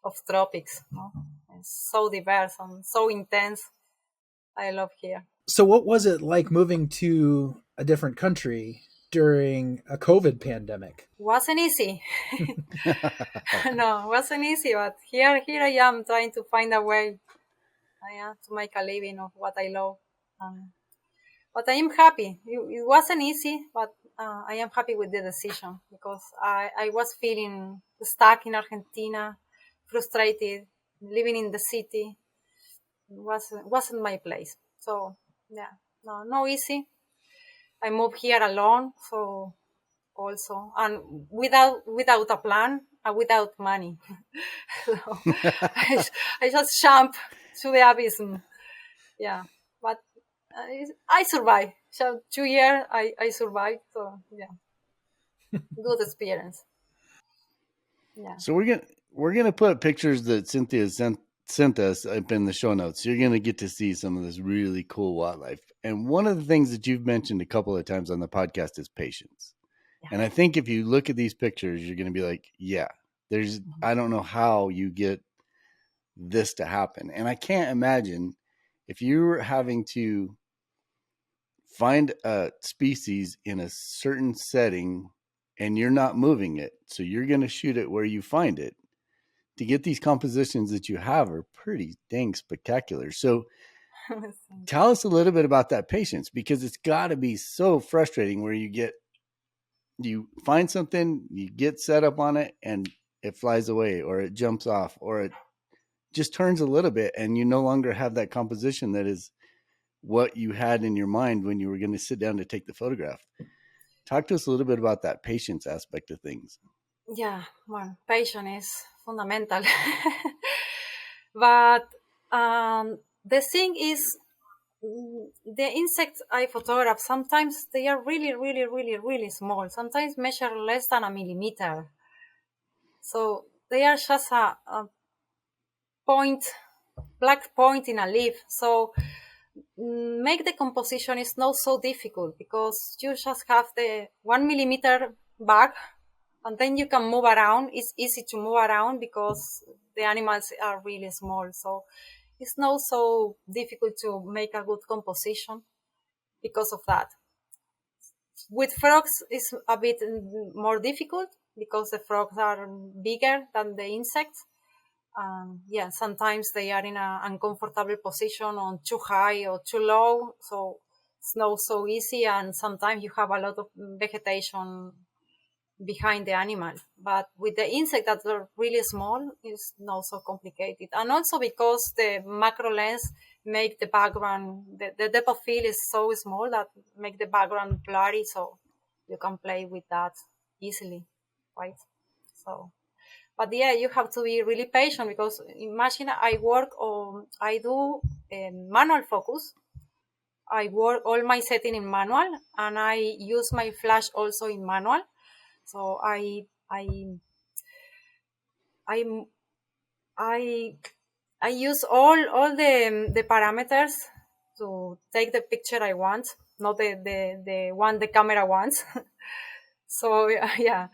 S4: of tropics. No? It's so diverse and so intense. I love here.
S2: So what was it like moving to a different country during a COVID pandemic?
S4: Wasn't easy. No, wasn't easy, but here I am trying to find a way to make a living of what I love. But I am happy. It wasn't easy, but I am happy with the decision because I was feeling stuck in Argentina, frustrated, living in the city. Wasn't my place. So yeah, no easy. I moved here alone, so also, and without a plan, without money. So I just jump to the abyss. Yeah, but I survived. So 2 years I survived. So yeah, good experience. Yeah.
S1: So we're gonna put pictures that Cynthia sent us up in the show notes. You're gonna get to see some of this really cool wildlife. And one of the things that you've mentioned a couple of times on the podcast is patience.
S4: Yeah.
S1: And I think if you look at these pictures, you're gonna be like, yeah, I don't know how you get this to happen. And I can't imagine if you were having to find a species in a certain setting and you're not moving it, so you're going to shoot it where you find it. To get these compositions that you have are pretty dang spectacular. So tell us a little bit about that patience, because it's got to be so frustrating where you find something, you get set up on it, and it flies away, or it jumps off, or it just turns a little bit, and you no longer have that composition that is what you had in your mind when you were going to sit down to take the photograph. Talk to us a little bit about that patience aspect of things.
S4: Yeah, well, patience is fundamental. But the thing is, the insects I photograph, sometimes they are really, really, really, really small. Sometimes measure less than a millimeter. So they are just a point, black point in a leaf. So make the composition is not so difficult because you just have the 1 millimeter bag and then you can move around. It's easy to move around because the animals are really small. So it's not so difficult to make a good composition because of that. With frogs, it's a bit more difficult because the frogs are bigger than the insects. Yeah, sometimes they are in an uncomfortable position on too high or too low. So it's not so easy. And sometimes you have a lot of vegetation behind the animal. But with the insect that are really small, it's not so complicated. And also because the macro lens make the background, the depth of field is so small that make the background blurry. So you can play with that easily, right? So, but yeah, you have to be really patient because imagine I do manual focus. I work all my setting in manual and I use my flash also in manual. So I I I use all the parameters to take the picture I want, not the one the camera wants. So yeah.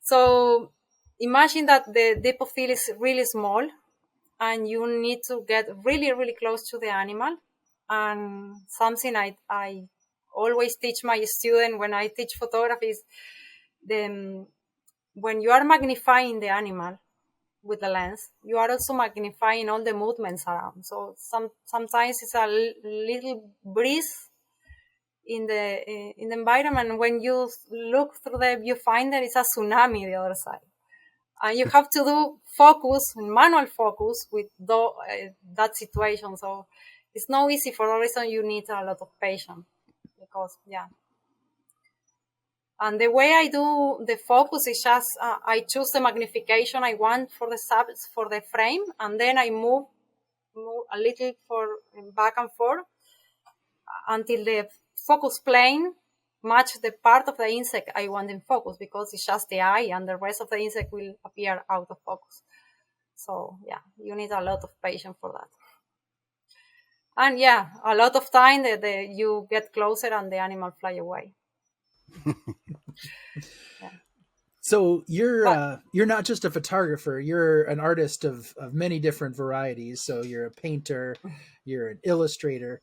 S4: So imagine that the depth of field is really small and you need to get really, really close to the animal. And something I always teach my student when I teach photography is when you are magnifying the animal with the lens, you are also magnifying all the movements around. So sometimes it's a little breeze in the environment. When you look through the viewfinder, it's a tsunami the other side. And you have to do manual focus with that situation. So it's not easy. For a reason, you need a lot of patience because, yeah. And the way I do the focus is just I choose the magnification I want for the frame, and then I move a little for back and forth until the focus plane match the part of the insect I want in focus, because it's just the eye and the rest of the insect will appear out of focus. So yeah, you need a lot of patience for that. And yeah, a lot of time that you get closer and the animal fly away. Yeah.
S2: So you're not just a photographer; you're an artist of many different varieties. So you're a painter, you're an illustrator.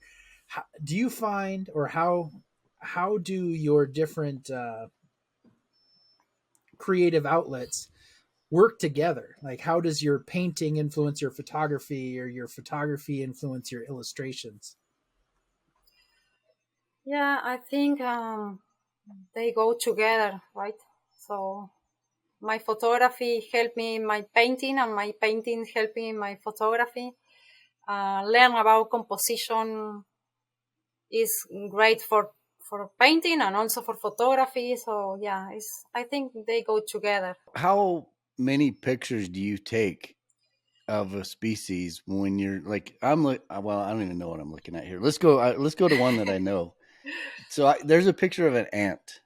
S2: Do you find, or how do your different creative outlets work together? Like, how does your painting influence your photography, or your photography influence your illustrations?
S4: Yeah, I think they go together, right? So my photography helped me in my painting, and my painting helped me in my photography. Learn about composition is great for for painting and also for photography. So yeah, I think they go together.
S1: How many pictures do you take of a species when you're like, well, I don't even know what I'm looking at here. Let's go to one that I know. So there's a picture of an ant.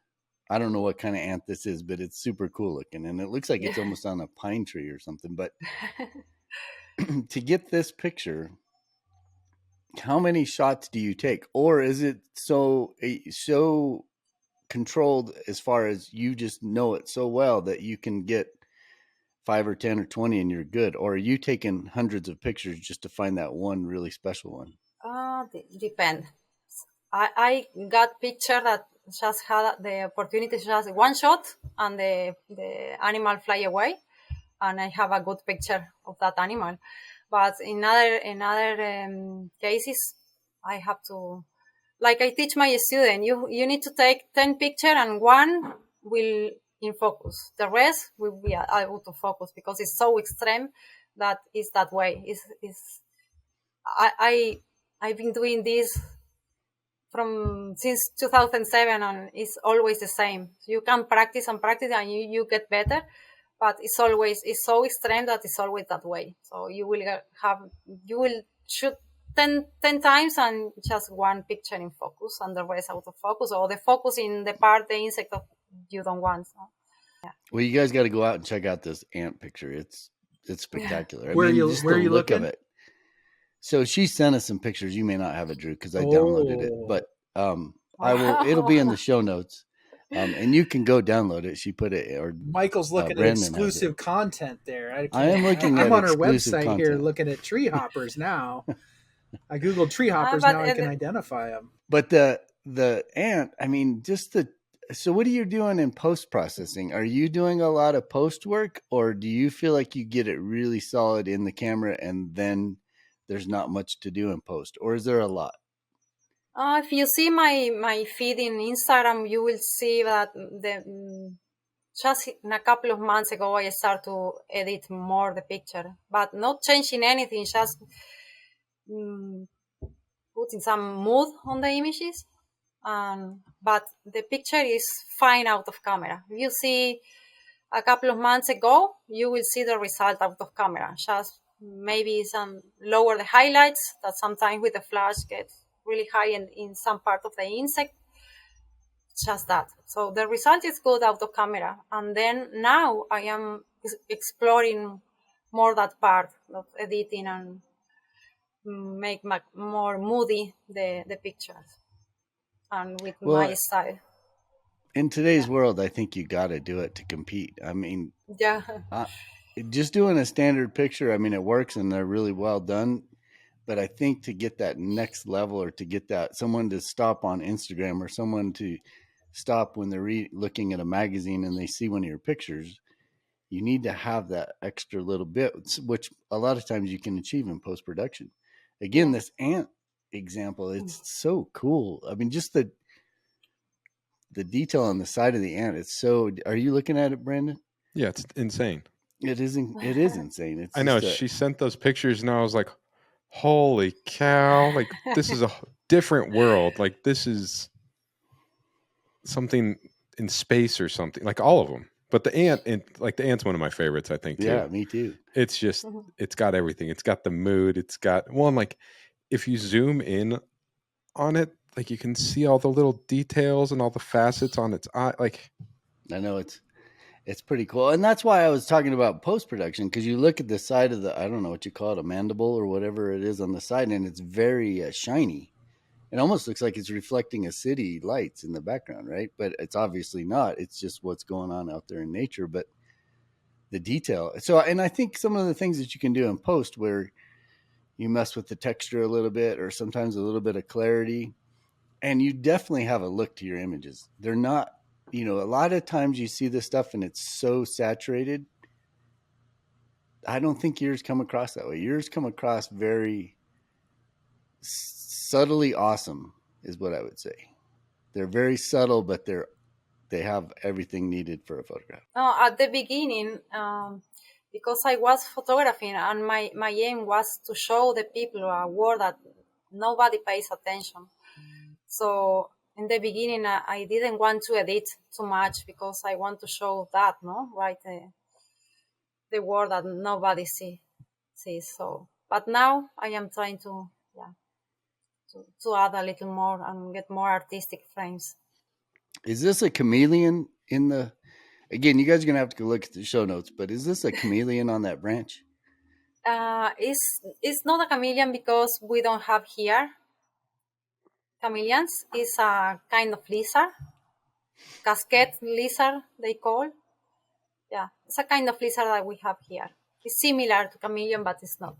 S1: I don't know what kind of ant this is, but it's super cool looking, and it looks like it's almost on a pine tree or something. But to get this picture, how many shots do you take, or is it so controlled as far as you just know it so well that you can get 5 or 10 or 20 and you're good, or are you taking hundreds of pictures just to find that one really special one?
S4: Depend. I got picture that just had the opportunity to just one shot and the animal fly away, and I have a good picture of that animal. But in other cases, I have to, like I teach my student, you need to take 10 picture and one will in focus. The rest will be out of focus because it's so extreme that it's that way. I've been doing this from since 2007 and it's always the same. You can practice and practice and you get better, but it's so extreme that it's always that way. So you will shoot 10 times and just one picture in focus and the rest out of focus, or the focus in the insect of you don't want. So, yeah.
S1: Well, you guys got to go out and check out this ant picture. It's spectacular.
S2: Where are you
S1: look
S2: looking?
S1: of it. So she sent us some pictures. You may not have it, Drew, because I downloaded it, but I will. It'll be in the show notes, and you can go download it. She put it, or
S2: Michael's looking at
S1: Brandon
S2: exclusive content there.
S1: I am looking at
S2: I'm on her
S1: exclusive
S2: website
S1: content
S2: here looking at tree hoppers now. I googled tree hoppers, now I can identify them.
S1: But the ant, I mean, so what are you doing in post processing? Are you doing a lot of post work, or do you feel like you get it really solid in the camera and then there's not much to do in post, or is there a lot?
S4: If you see my feed in Instagram, you will see that just in a couple of months ago, I started to edit more the picture, but not changing anything, just putting some mood on the images. But the picture is fine out of camera. If you see a couple of months ago, you will see the result out of camera. Just maybe some lower the highlights that sometimes with the flash get really high in some part of the insect. Just that. So the result is good out of camera. And then now I am exploring more that part of editing and make more moody the pictures and with my style.
S1: In today's world, I think you got to do it to compete. I mean,
S4: yeah,
S1: just doing a standard picture, I mean, it works and they're really well done. But I think to get that next level, or to get that someone to stop on Instagram, or someone to stop when they're looking at a magazine and they see one of your pictures, you need to have that extra little bit, which a lot of times you can achieve in post production. Again, this ant example, it's so cool. I mean, just the detail on the side of the ant. It's so. Are you looking at it, Brandon?
S3: Yeah, it's insane.
S1: It isn't. It is insane. It's.
S3: I know. She sent those pictures, and I was like, "Holy cow! Like this is a different world. Like this is something in space or something. Like all of them." But the ant, the ant's one of my favorites, I think, too.
S1: Yeah, me too.
S3: It's just, it's got everything. It's got the mood. It's got, well, and like, if you zoom in on it, like you can see all the little details and all the facets on its eye. Like,
S1: I know it's pretty cool. And that's why I was talking about post-production, because you look at the side of the, I don't know what you call it, a mandible or whatever it is on the side, and it's very shiny. It almost looks like it's reflecting a city lights in the background, right? But it's obviously not. It's just what's going on out there in nature. But the detail. So, and I think some of the things that you can do in post, where you mess with the texture a little bit, or sometimes a little bit of clarity, and you definitely have a look to your images. They're not, a lot of times you see this stuff and it's so saturated. I don't think yours come across that way. Yours come across very subtly awesome, is what I would say. They're very subtle, but they have everything needed for a photograph.
S4: At the beginning, because I was photographing and my aim was to show the people a world that nobody pays attention. So in the beginning, I didn't want to edit too much because I want to show that, no, right, the world that nobody sees. So, but now I am trying to, to add a little more and get more artistic frames.
S1: Is this a chameleon in the? Again, you guys are gonna have to go look at the show notes, but is this a chameleon on that branch?
S4: It's not a chameleon because we don't have here chameleons. It's a kind of lizard, cascade lizard they call. Yeah, it's a kind of lizard that we have here. It's similar to chameleon, but it's not.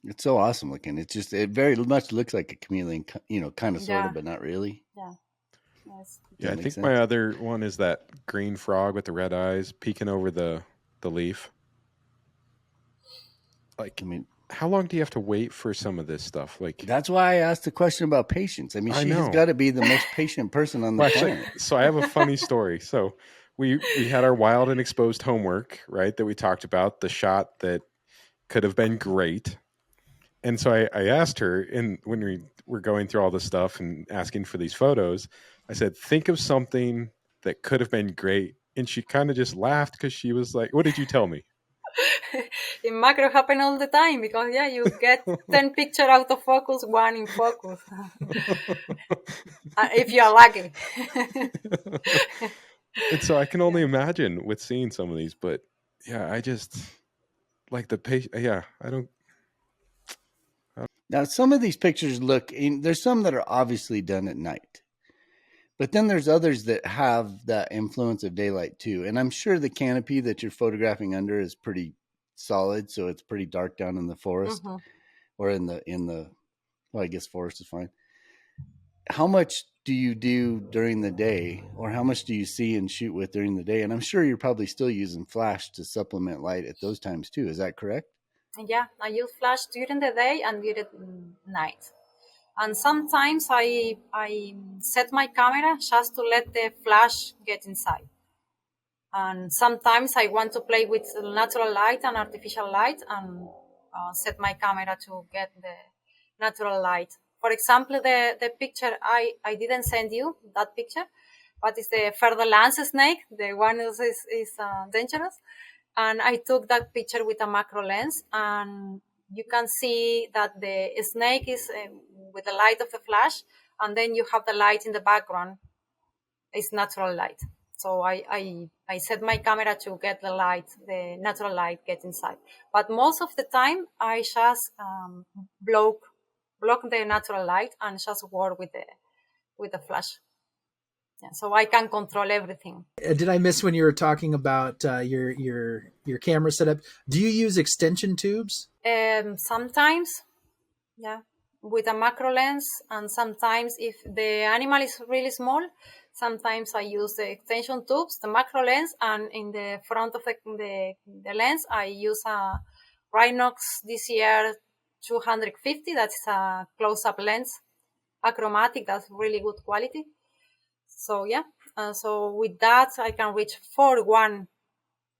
S1: It's so awesome looking. It's just it very much looks like a chameleon, kind of sort
S4: Yeah.
S1: of, but not really.
S4: Yeah. Yes.
S3: Yeah, I
S1: That
S3: think
S1: makes
S3: my
S1: sense.
S3: other one is that green frog with the red eyes peeking over the leaf. Like,
S1: I mean,
S3: how long do you have to wait for some of this stuff? Like,
S1: that's why I asked the question about patience. I mean,
S3: I
S1: she's
S3: know.
S1: got to be the most patient person on the
S3: well, actually,
S1: planet.
S3: so I have a funny story. So we had our wild and exposed homework, right? That we talked about, the shot that could have been great. And so I asked her, and when we were going through all this stuff and asking for these photos, I said, think of something that could have been great. And she kind of just laughed because she was like, what did you tell me?
S4: In macro happen all the time because you get 10 picture out of focus, one in focus. If you are lucky.
S3: And so I can only imagine with seeing some of these, but yeah, I just like the patient. Yeah, I don't.
S1: Now, some of these pictures there's some that are obviously done at night, but then there's others that have that influence of daylight too. And I'm sure the canopy that you're photographing under is pretty solid, so it's pretty dark down in the forest or in the. Well, I guess forest is fine. How much do you do during the day, or how much do you see and shoot with during the day? And I'm sure you're probably still using flash to supplement light at those times too. Is that correct?
S4: Yeah, I use flash during the day and during the night. And sometimes I set my camera just to let the flash get inside. And sometimes I want to play with natural light and artificial light and set my camera to get the natural light. For example, the picture I didn't send you that picture, but it's the feather lance snake. The one is dangerous. And I took that picture with a macro lens, and you can see that the snake is with the light of the flash, and then you have the light in the background. It's natural light. So I set my camera to get the natural light get inside. But most of the time, I just block the natural light and just work with the flash. Yeah, so I can control everything.
S2: Did I miss when you were talking about your camera setup? Do you use extension tubes?
S4: Sometimes, yeah, with a macro lens, and sometimes if the animal is really small, sometimes I use the extension tubes, the macro lens, and in the front of the lens, I use a Rhinox DCR 250. That's a close-up lens, achromatic. That's really good quality. So yeah, so with that I can reach 4:1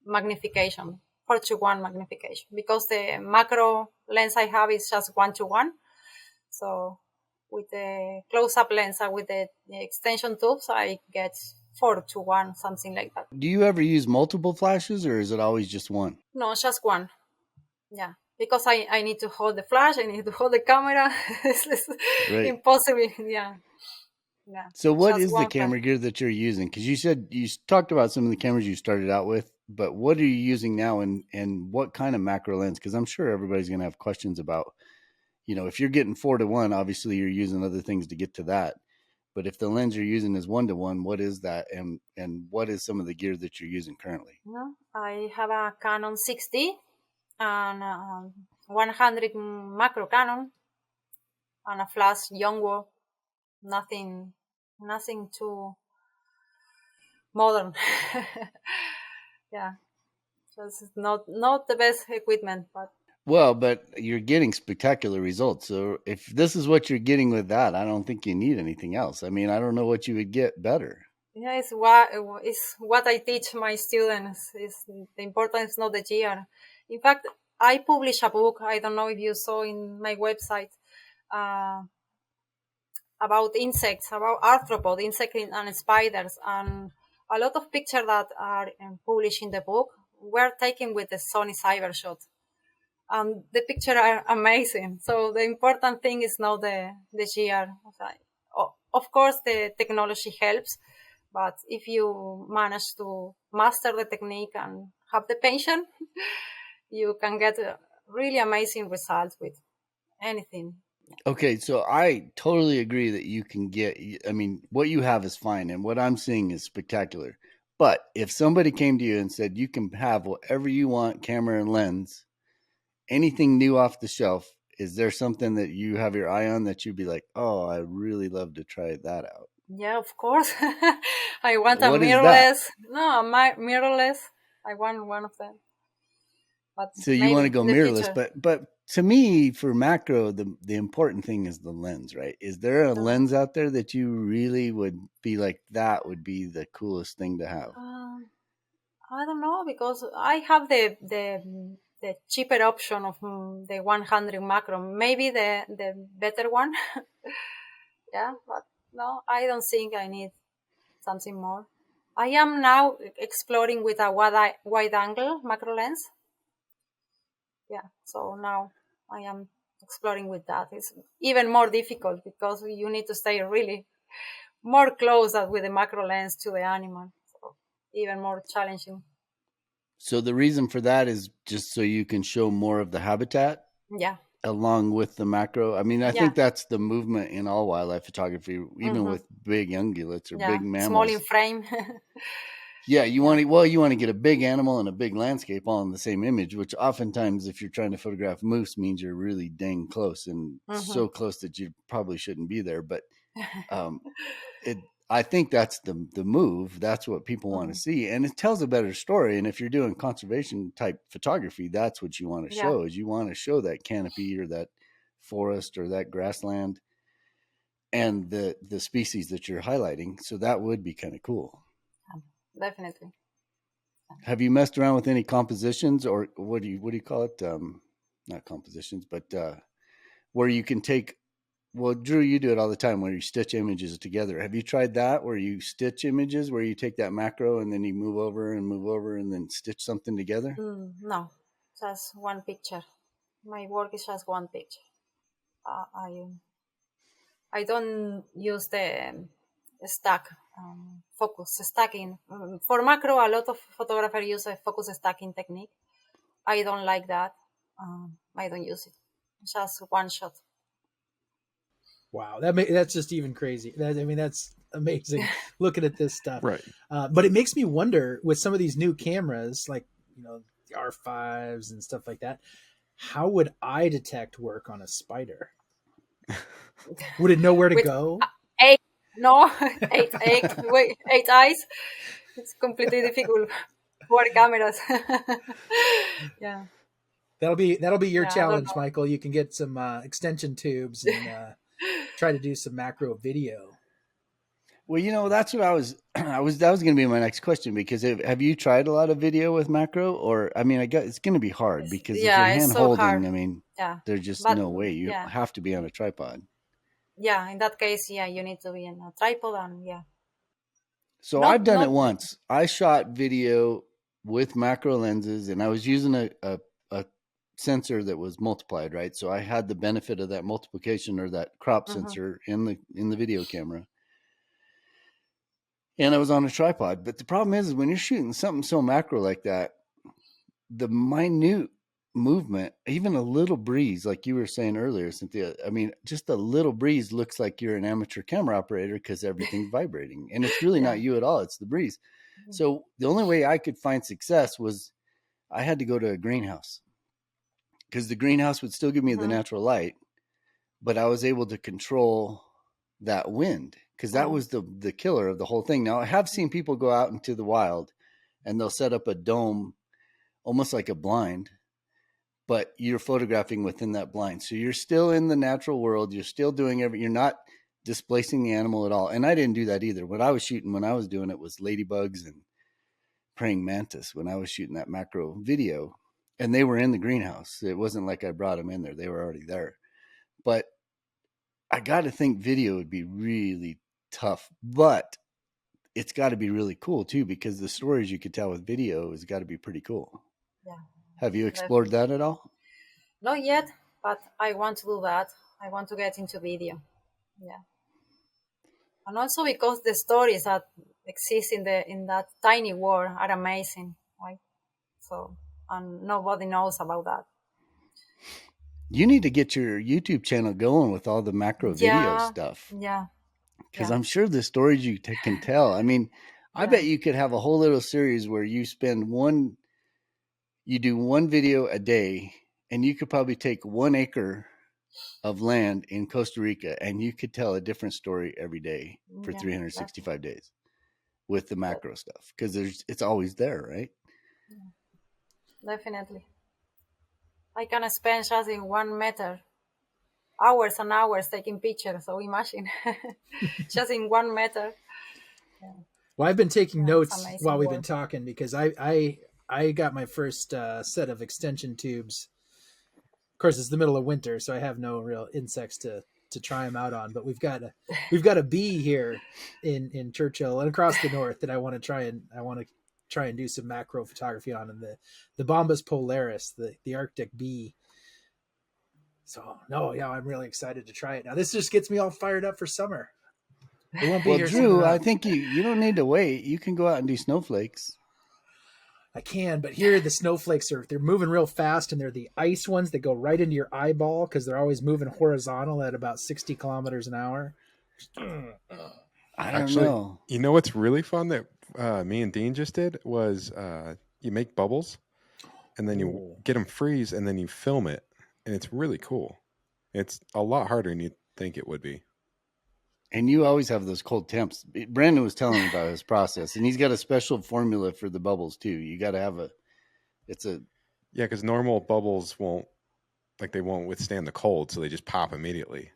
S4: magnification, 4:1 magnification, because the macro lens I have is just 1:1. So with the close-up lens and with the extension tubes, I get 4:1, something like that.
S1: Do you ever use multiple flashes, or is it always just one?
S4: No, just one. Yeah, because I need to hold the flash, I need to hold the camera. It's
S1: Right.
S4: impossible. Yeah. Yeah.
S1: So what
S4: Just
S1: is the
S4: one
S1: camera
S4: flash.
S1: gear that you're using? Because you said you talked about some of the cameras you started out with, but what are you using now, and what kind of macro lens? Because I'm sure everybody's going to have questions about, if you're getting 4:1, obviously you're using other things to get to that. But if the lens you're using is 1:1, what is that, and what is some of the gear that you're using currently?
S4: No, I have a Canon 6D and 100 macro Canon and a flash Yongwo. Nothing too modern. Yeah, just not the best equipment, but
S1: Well, but you're getting spectacular results. So if this is what you're getting with that, I don't think you need anything else. I mean, I don't know what you would get better.
S4: yeah, it's what I teach my students. Is the importance is not the gear. In fact, I publish a book. I don't know if you saw in my website. about insects, about arthropod, insects and spiders, and a lot of pictures that are published in the book were taken with the Sony Cybershot. The pictures are amazing. So the important thing is not the GR. Of course, the technology helps, but if you manage to master the technique and have the patience, you can get really amazing results with anything.
S1: Okay, so I totally agree that you can get, I mean, what you have is fine, and what I'm seeing is spectacular. But if somebody came to you and said, you can have whatever you want, camera and lens, anything new off the shelf, is there something that you have your eye on that you'd be like, oh, I really love to try that out?
S4: Yeah, of course. I want a
S1: What is that?
S4: mirrorless. No, mirrorless. I want one of them. But
S1: So you
S4: maybe
S1: want to go
S4: in the
S1: mirrorless,
S4: future.
S1: but to me, for macro, the important thing is the lens, right? Is there a lens out there that you really would be like, that would be the coolest thing to have?
S4: I don't know, because I have the cheaper option of the 100 macro. Maybe the better one. Yeah, but no, I don't think I need something more. I am now exploring with a wide angle macro lens. Yeah, so now I am exploring with that. It's even more difficult because you need to stay really more close with the macro lens to the animal. So even more challenging.
S1: So the reason for that is just so you can show more of the habitat.
S4: Yeah.
S1: Along with the macro. I mean, I think that's the movement in all wildlife photography, even with big ungulates or big mammals.
S4: Small in frame.
S1: Yeah, you want to get a big animal and a big landscape all in the same image, which oftentimes, if you're trying to photograph moose, means you're really dang close and so close that you probably shouldn't be there. But I think that's the move. That's what people want to see, and it tells a better story. And if you're doing conservation type photography, that's what you want to show. Is you want to show that canopy or that forest or that grassland and the species that you're highlighting. So that would be kind of cool.
S4: Definitely.
S1: Have you messed around with any compositions, or what do you call it? Not compositions, but where you can take. Well, Drew, you do it all the time where you stitch images together. Have you tried that where you stitch images, where you take that macro and then you move over and then stitch something together?
S4: No, just one picture. My work is just one picture. I don't use the stack focus stacking. For macro, a lot of photographers use a focus stacking technique. I don't like that. I don't use it. Just one shot.
S2: Wow, that's just even crazy. That's amazing looking at this stuff.
S3: Right.
S2: But it makes me wonder with some of these new cameras, like the R5s and stuff like that. How would eye detect work on a spider? Would it know where to go?
S4: Eight eyes. It's completely difficult for cameras. Yeah.
S2: That'll be your challenge, Michael. You can get some extension tubes and try to do some macro video.
S1: Well, that's what that was going to be my next question, because have you tried a lot of video with macro? Or, I mean, I guess it's going to be hard because if you're hand holding, I mean, there's just no way. You have to be on a tripod.
S4: Yeah, in that case, you need to be in a tripod and
S1: So I've done it once. I shot video with macro lenses, and I was using a sensor that was multiplied, right? So I had the benefit of that multiplication or that crop sensor in the video camera. And I was on a tripod. But the problem is when you're shooting something so macro like that, the minute movement, even a little breeze, like you were saying earlier, Cynthia, I mean, just a little breeze looks like you're an amateur camera operator because everything's vibrating. And it's really not you at all. It's the breeze. So the only way I could find success was I had to go to a greenhouse, because the greenhouse would still give me the natural light, but I was able to control that wind, because that was the killer of the whole thing. Now, I have seen people go out into the wild and they'll set up a dome almost like a blind, but you're photographing within that blind. So you're still in the natural world. You're still doing you're not displacing the animal at all. And I didn't do that either. What I was shooting when I was doing it was ladybugs and praying mantis when I was shooting that macro video, and they were in the greenhouse. It wasn't like I brought them in there. They were already there. But I got to think video would be really tough, but it's got to be really cool too, because the stories you could tell with video has got to be pretty cool.
S4: Yeah.
S1: Have you explored that at all?
S4: Not yet, but I want to do that. I want to get into video. Yeah. And also because the stories that exist in that tiny world are amazing, right? So, and nobody knows about that.
S1: You need to get your YouTube channel going with all the macro video stuff,
S4: Yeah.
S1: because
S4: Yeah.
S1: I'm sure the stories you can tell. I mean, I bet you could have a whole little series where you do one video a day, and you could probably take 1 acre of land in Costa Rica, and you could tell a different story every day for 365 days with the macro stuff, because it's always there, right?
S4: Definitely. I can spend just in 1 meter hours and hours taking pictures. So imagine just in 1 meter. Yeah.
S2: Well, I've been taking notes while we've been
S4: work.
S2: talking, because I got my first set of extension tubes. Of course, it's the middle of winter, so I have no real insects to try them out on. But we've got a bee here in Churchill and across the north that I want to try and do some macro photography on, and the Bombus polaris, the Arctic bee. So I'm really excited to try it. Now this just gets me all fired up for summer. It won't be
S1: Well,
S2: here
S1: Drew,
S2: soon.
S1: I think you don't need to wait. You can go out and do snowflakes.
S2: I can, but here the snowflakes they're moving real fast, and they're the ice ones that go right into your eyeball because they're always moving horizontal at about 60 kilometers an hour.
S1: I don't know.
S3: You know what's really fun that me and Dean just did was you make bubbles, and then you get them freeze, and then you film it, and it's really cool. It's a lot harder than you think it would be.
S1: And you always have those cold temps. Brandon was telling me about his process, and he's got a special formula for the bubbles too. You got to have
S3: because normal bubbles won't withstand the cold, so they just pop immediately.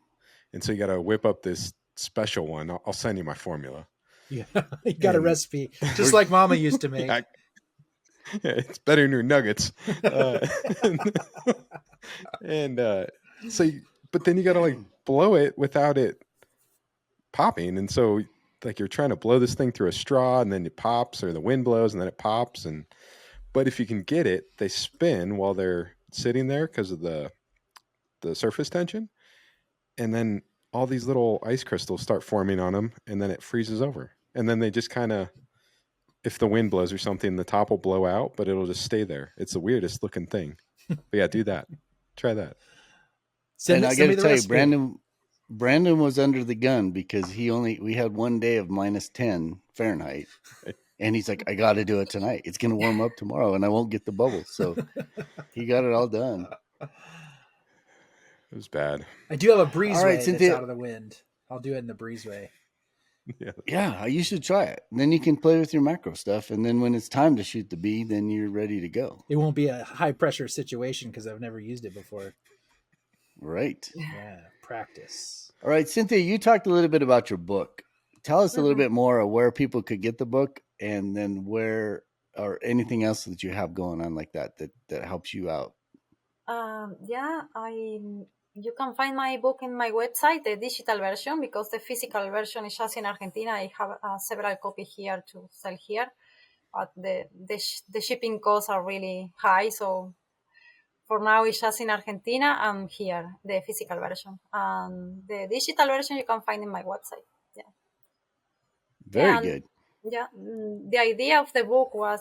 S3: And so you got to whip up this special one. I'll send you my formula.
S2: Yeah, you got a recipe, just like Mama used to make.
S3: Yeah, it's better than your nuggets. But then you got to blow it without it popping, and so you're trying to blow this thing through a straw, and then it pops, or the wind blows and then it pops. But if you can get it, they spin while they're sitting there because of the surface tension, and then all these little ice crystals start forming on them, and then it freezes over, and then they just kind of, if the wind blows or something, the top will blow out, but it'll just stay there. It's the weirdest looking thing. But yeah, do that. Try that.
S1: And I got to tell you, Brandon was under the gun because we had 1 day of -10 Fahrenheit, and he's like, I got to do it tonight. It's going to warm up tomorrow, and I won't get the bubbles. So he got it all done.
S3: It was bad.
S2: I do have a breezeway that's
S1: Cynthia,
S2: out of the wind. I'll do it in the breezeway.
S1: Yeah, you should try it. And then you can play with your macro stuff, and then when it's time to shoot the bee, then you're ready to go.
S2: It won't be a high pressure situation because I've never used it before.
S1: Right.
S2: Yeah, practice.
S1: All right, Cynthia, you talked a little bit about your book. Tell us a little bit more of where people could get the book, and then where, or anything else that you have going on like that helps you out.
S4: You can find my book in my website, the digital version, because the physical version is just in Argentina. I have several copies here to sell here, but the shipping costs are really high. So for now, it's just in Argentina and here, the physical version. The digital version you can find in my website. Yeah.
S1: Very good.
S4: Yeah. The idea of the book was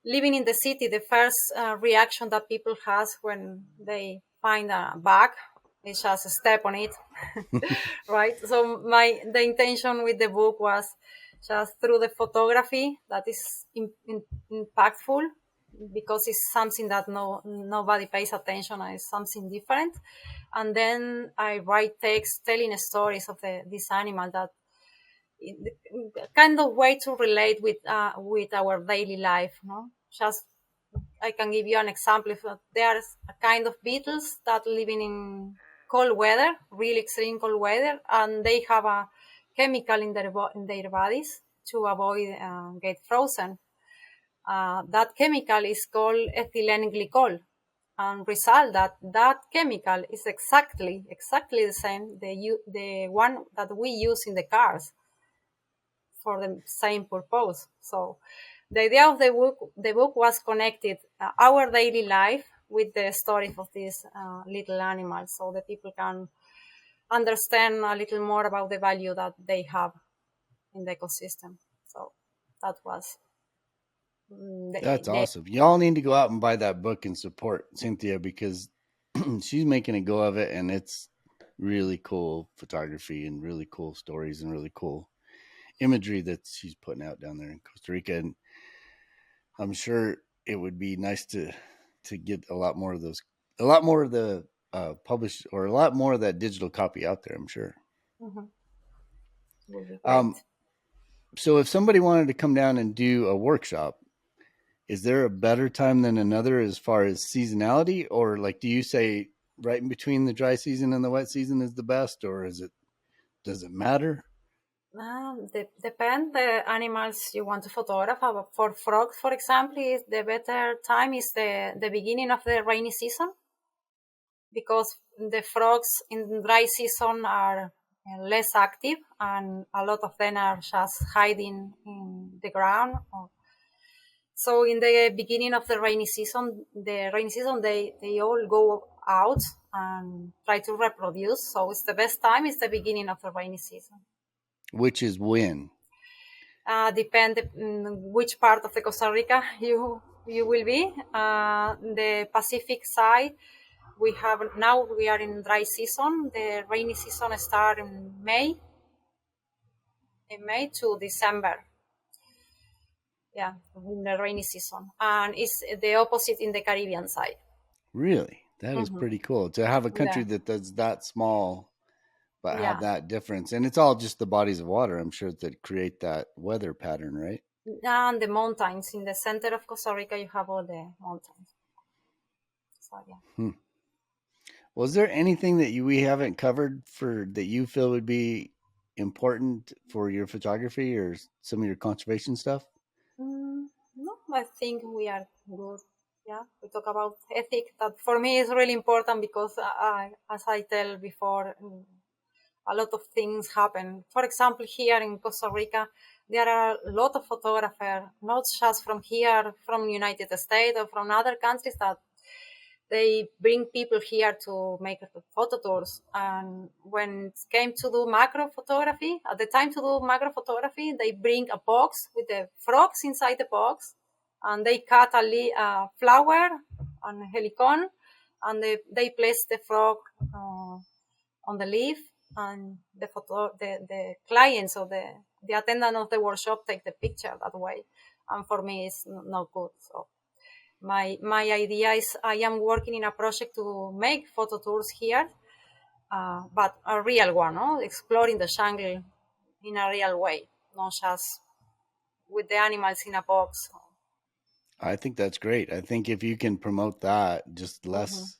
S4: living in the city. The first reaction that people has when they find a bag is just a step on it, right? So the intention with the book was just through the photography that is impactful, because it's something that nobody pays attention, and it's something different. And then I write text telling stories of this animal that kind of way to relate with our daily life, no? Just I can give you an example. There's a kind of beetles that living in cold weather, really extreme cold weather, and they have a chemical in their bodies to avoid get frozen. That chemical is called ethylene glycol, and result that chemical is exactly the same, the one that we use in the cars for the same purpose. So the idea of the book was connected our daily life with the story of these little animals, so the people can understand a little more about the value that they have in the ecosystem. So that was
S1: That's awesome. Y'all need to go out and buy that book and support Cynthia, because she's making a go of it, and it's really cool photography and really cool stories and really cool imagery that she's putting out down there in Costa Rica. And I'm sure it would be nice to get a lot more of the published, or a lot more of that digital copy out there, I'm sure.
S4: Mm-hmm. Would be great.
S1: So if somebody wanted to come down and do a workshop, is there a better time than another as far as seasonality? Or like, do you say right in between the dry season and the wet season is the best, or does it matter?
S4: Depend the animals you want to photograph. For frogs, for example, the better time is the beginning of the rainy season, because the frogs in dry season are less active, and a lot of them are just hiding in the ground. So in the beginning of the rainy season, they all go out and try to reproduce. So it's the best time is the beginning of the rainy season.
S1: Which is when?
S4: Depend which part of the Costa Rica you will be. The Pacific side, we are in dry season. The rainy season starts in May to December. Yeah, in the rainy season, and it's the opposite in the Caribbean side.
S1: Really? That is pretty cool to have a country
S4: Yeah.
S1: that's that small, but
S4: Yeah.
S1: have that difference. And it's all just the bodies of water, I'm sure, that create that weather pattern, right?
S4: And the mountains in the center of Costa Rica, you have all the mountains. So yeah.
S1: Was there anything that we haven't covered that you feel would be important for your photography or some of your conservation stuff?
S4: No, I think we are good. Yeah, we talk about ethic. That for me is really important, because as I tell before, a lot of things happen. For example, here in Costa Rica, there are a lot of photographers, not just from here, from United States or from other countries, that they bring people here to make photo tours. And when it came to do macro photography, at the time to do macro photography, they bring a box with the frogs inside the box, and they cut a flower on a helicon, and they place the frog on the leaf, and the clients or the attendant of the workshop take the picture that way. And for me, it's not good. So my idea is, I am working in a project to make photo tours here, but a real one, no? Exploring the jungle in a real way, not just with the animals in a box.
S1: I think that's great. I think if you can promote that, just less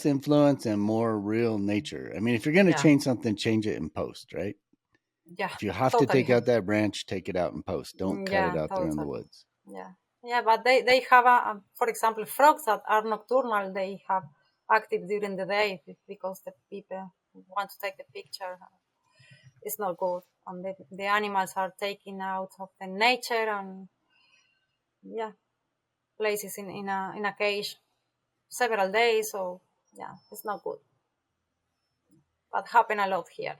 S1: influence and more real nature. I mean, if you're going to change something, change it in post, right?
S4: Yeah.
S1: If you have to take out that branch, take it out in post. Don't cut it out there in the woods.
S4: Yeah, but they have for example, frogs that are nocturnal. They have active during the day, because the people want to take the picture. It's not good, and the animals are taken out of the nature, and places in a cage several days. So yeah, it's not good, but happen a lot here.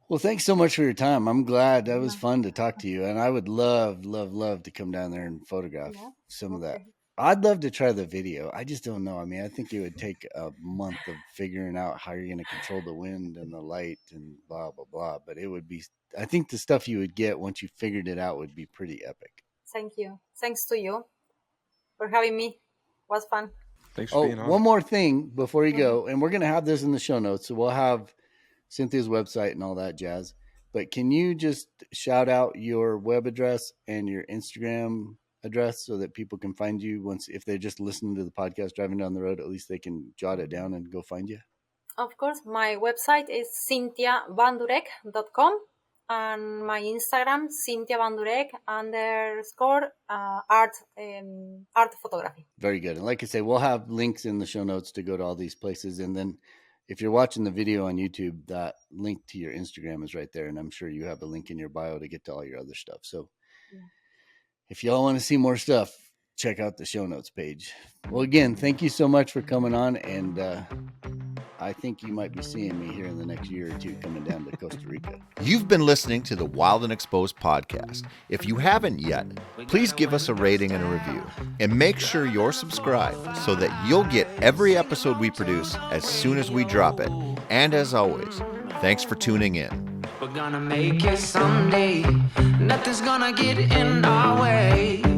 S1: Well, thanks so much for your time. I'm glad. That was fun to talk to you, and I would love to come down there and photograph some of that. I'd love to try the video. I just don't know. I mean, I think it would take a month of figuring out how you're going to control the wind and the light and blah blah blah. But it would be. I think the stuff you would get once you figured it out would be pretty epic.
S4: Thank you. Thanks to you for having me. It was fun.
S3: Thanks for being on.
S1: One more thing before you go, and we're going to have this in the show notes, so we'll have Cynthia's website and all that jazz. But can you just shout out your web address and your Instagram address so that people can find you if they're just listening to the podcast driving down the road? At least they can jot it down and go find you.
S4: Of course, my website is cynthiabandurek.com, and my Instagram, Cynthia Bandurek _ art photography.
S1: Very good. And like I say, we'll have links in the show notes to go to all these places. And then if you're watching the video on YouTube, that link to your Instagram is right there. And I'm sure you have a link in your bio to get to all your other stuff. So if y'all want to see more stuff, check out the show notes page. Well, again, thank you so much for coming on. And I think you might be seeing me here in the next year or two coming down to Costa Rica.
S5: You've been listening to the Wild and Exposed podcast. If you haven't yet, please give us a rating and a review. And make sure you're subscribed so that you'll get every episode we produce as soon as we drop it. And as always, thanks for tuning in.
S6: We're gonna make it someday. Nothing's gonna get in our way.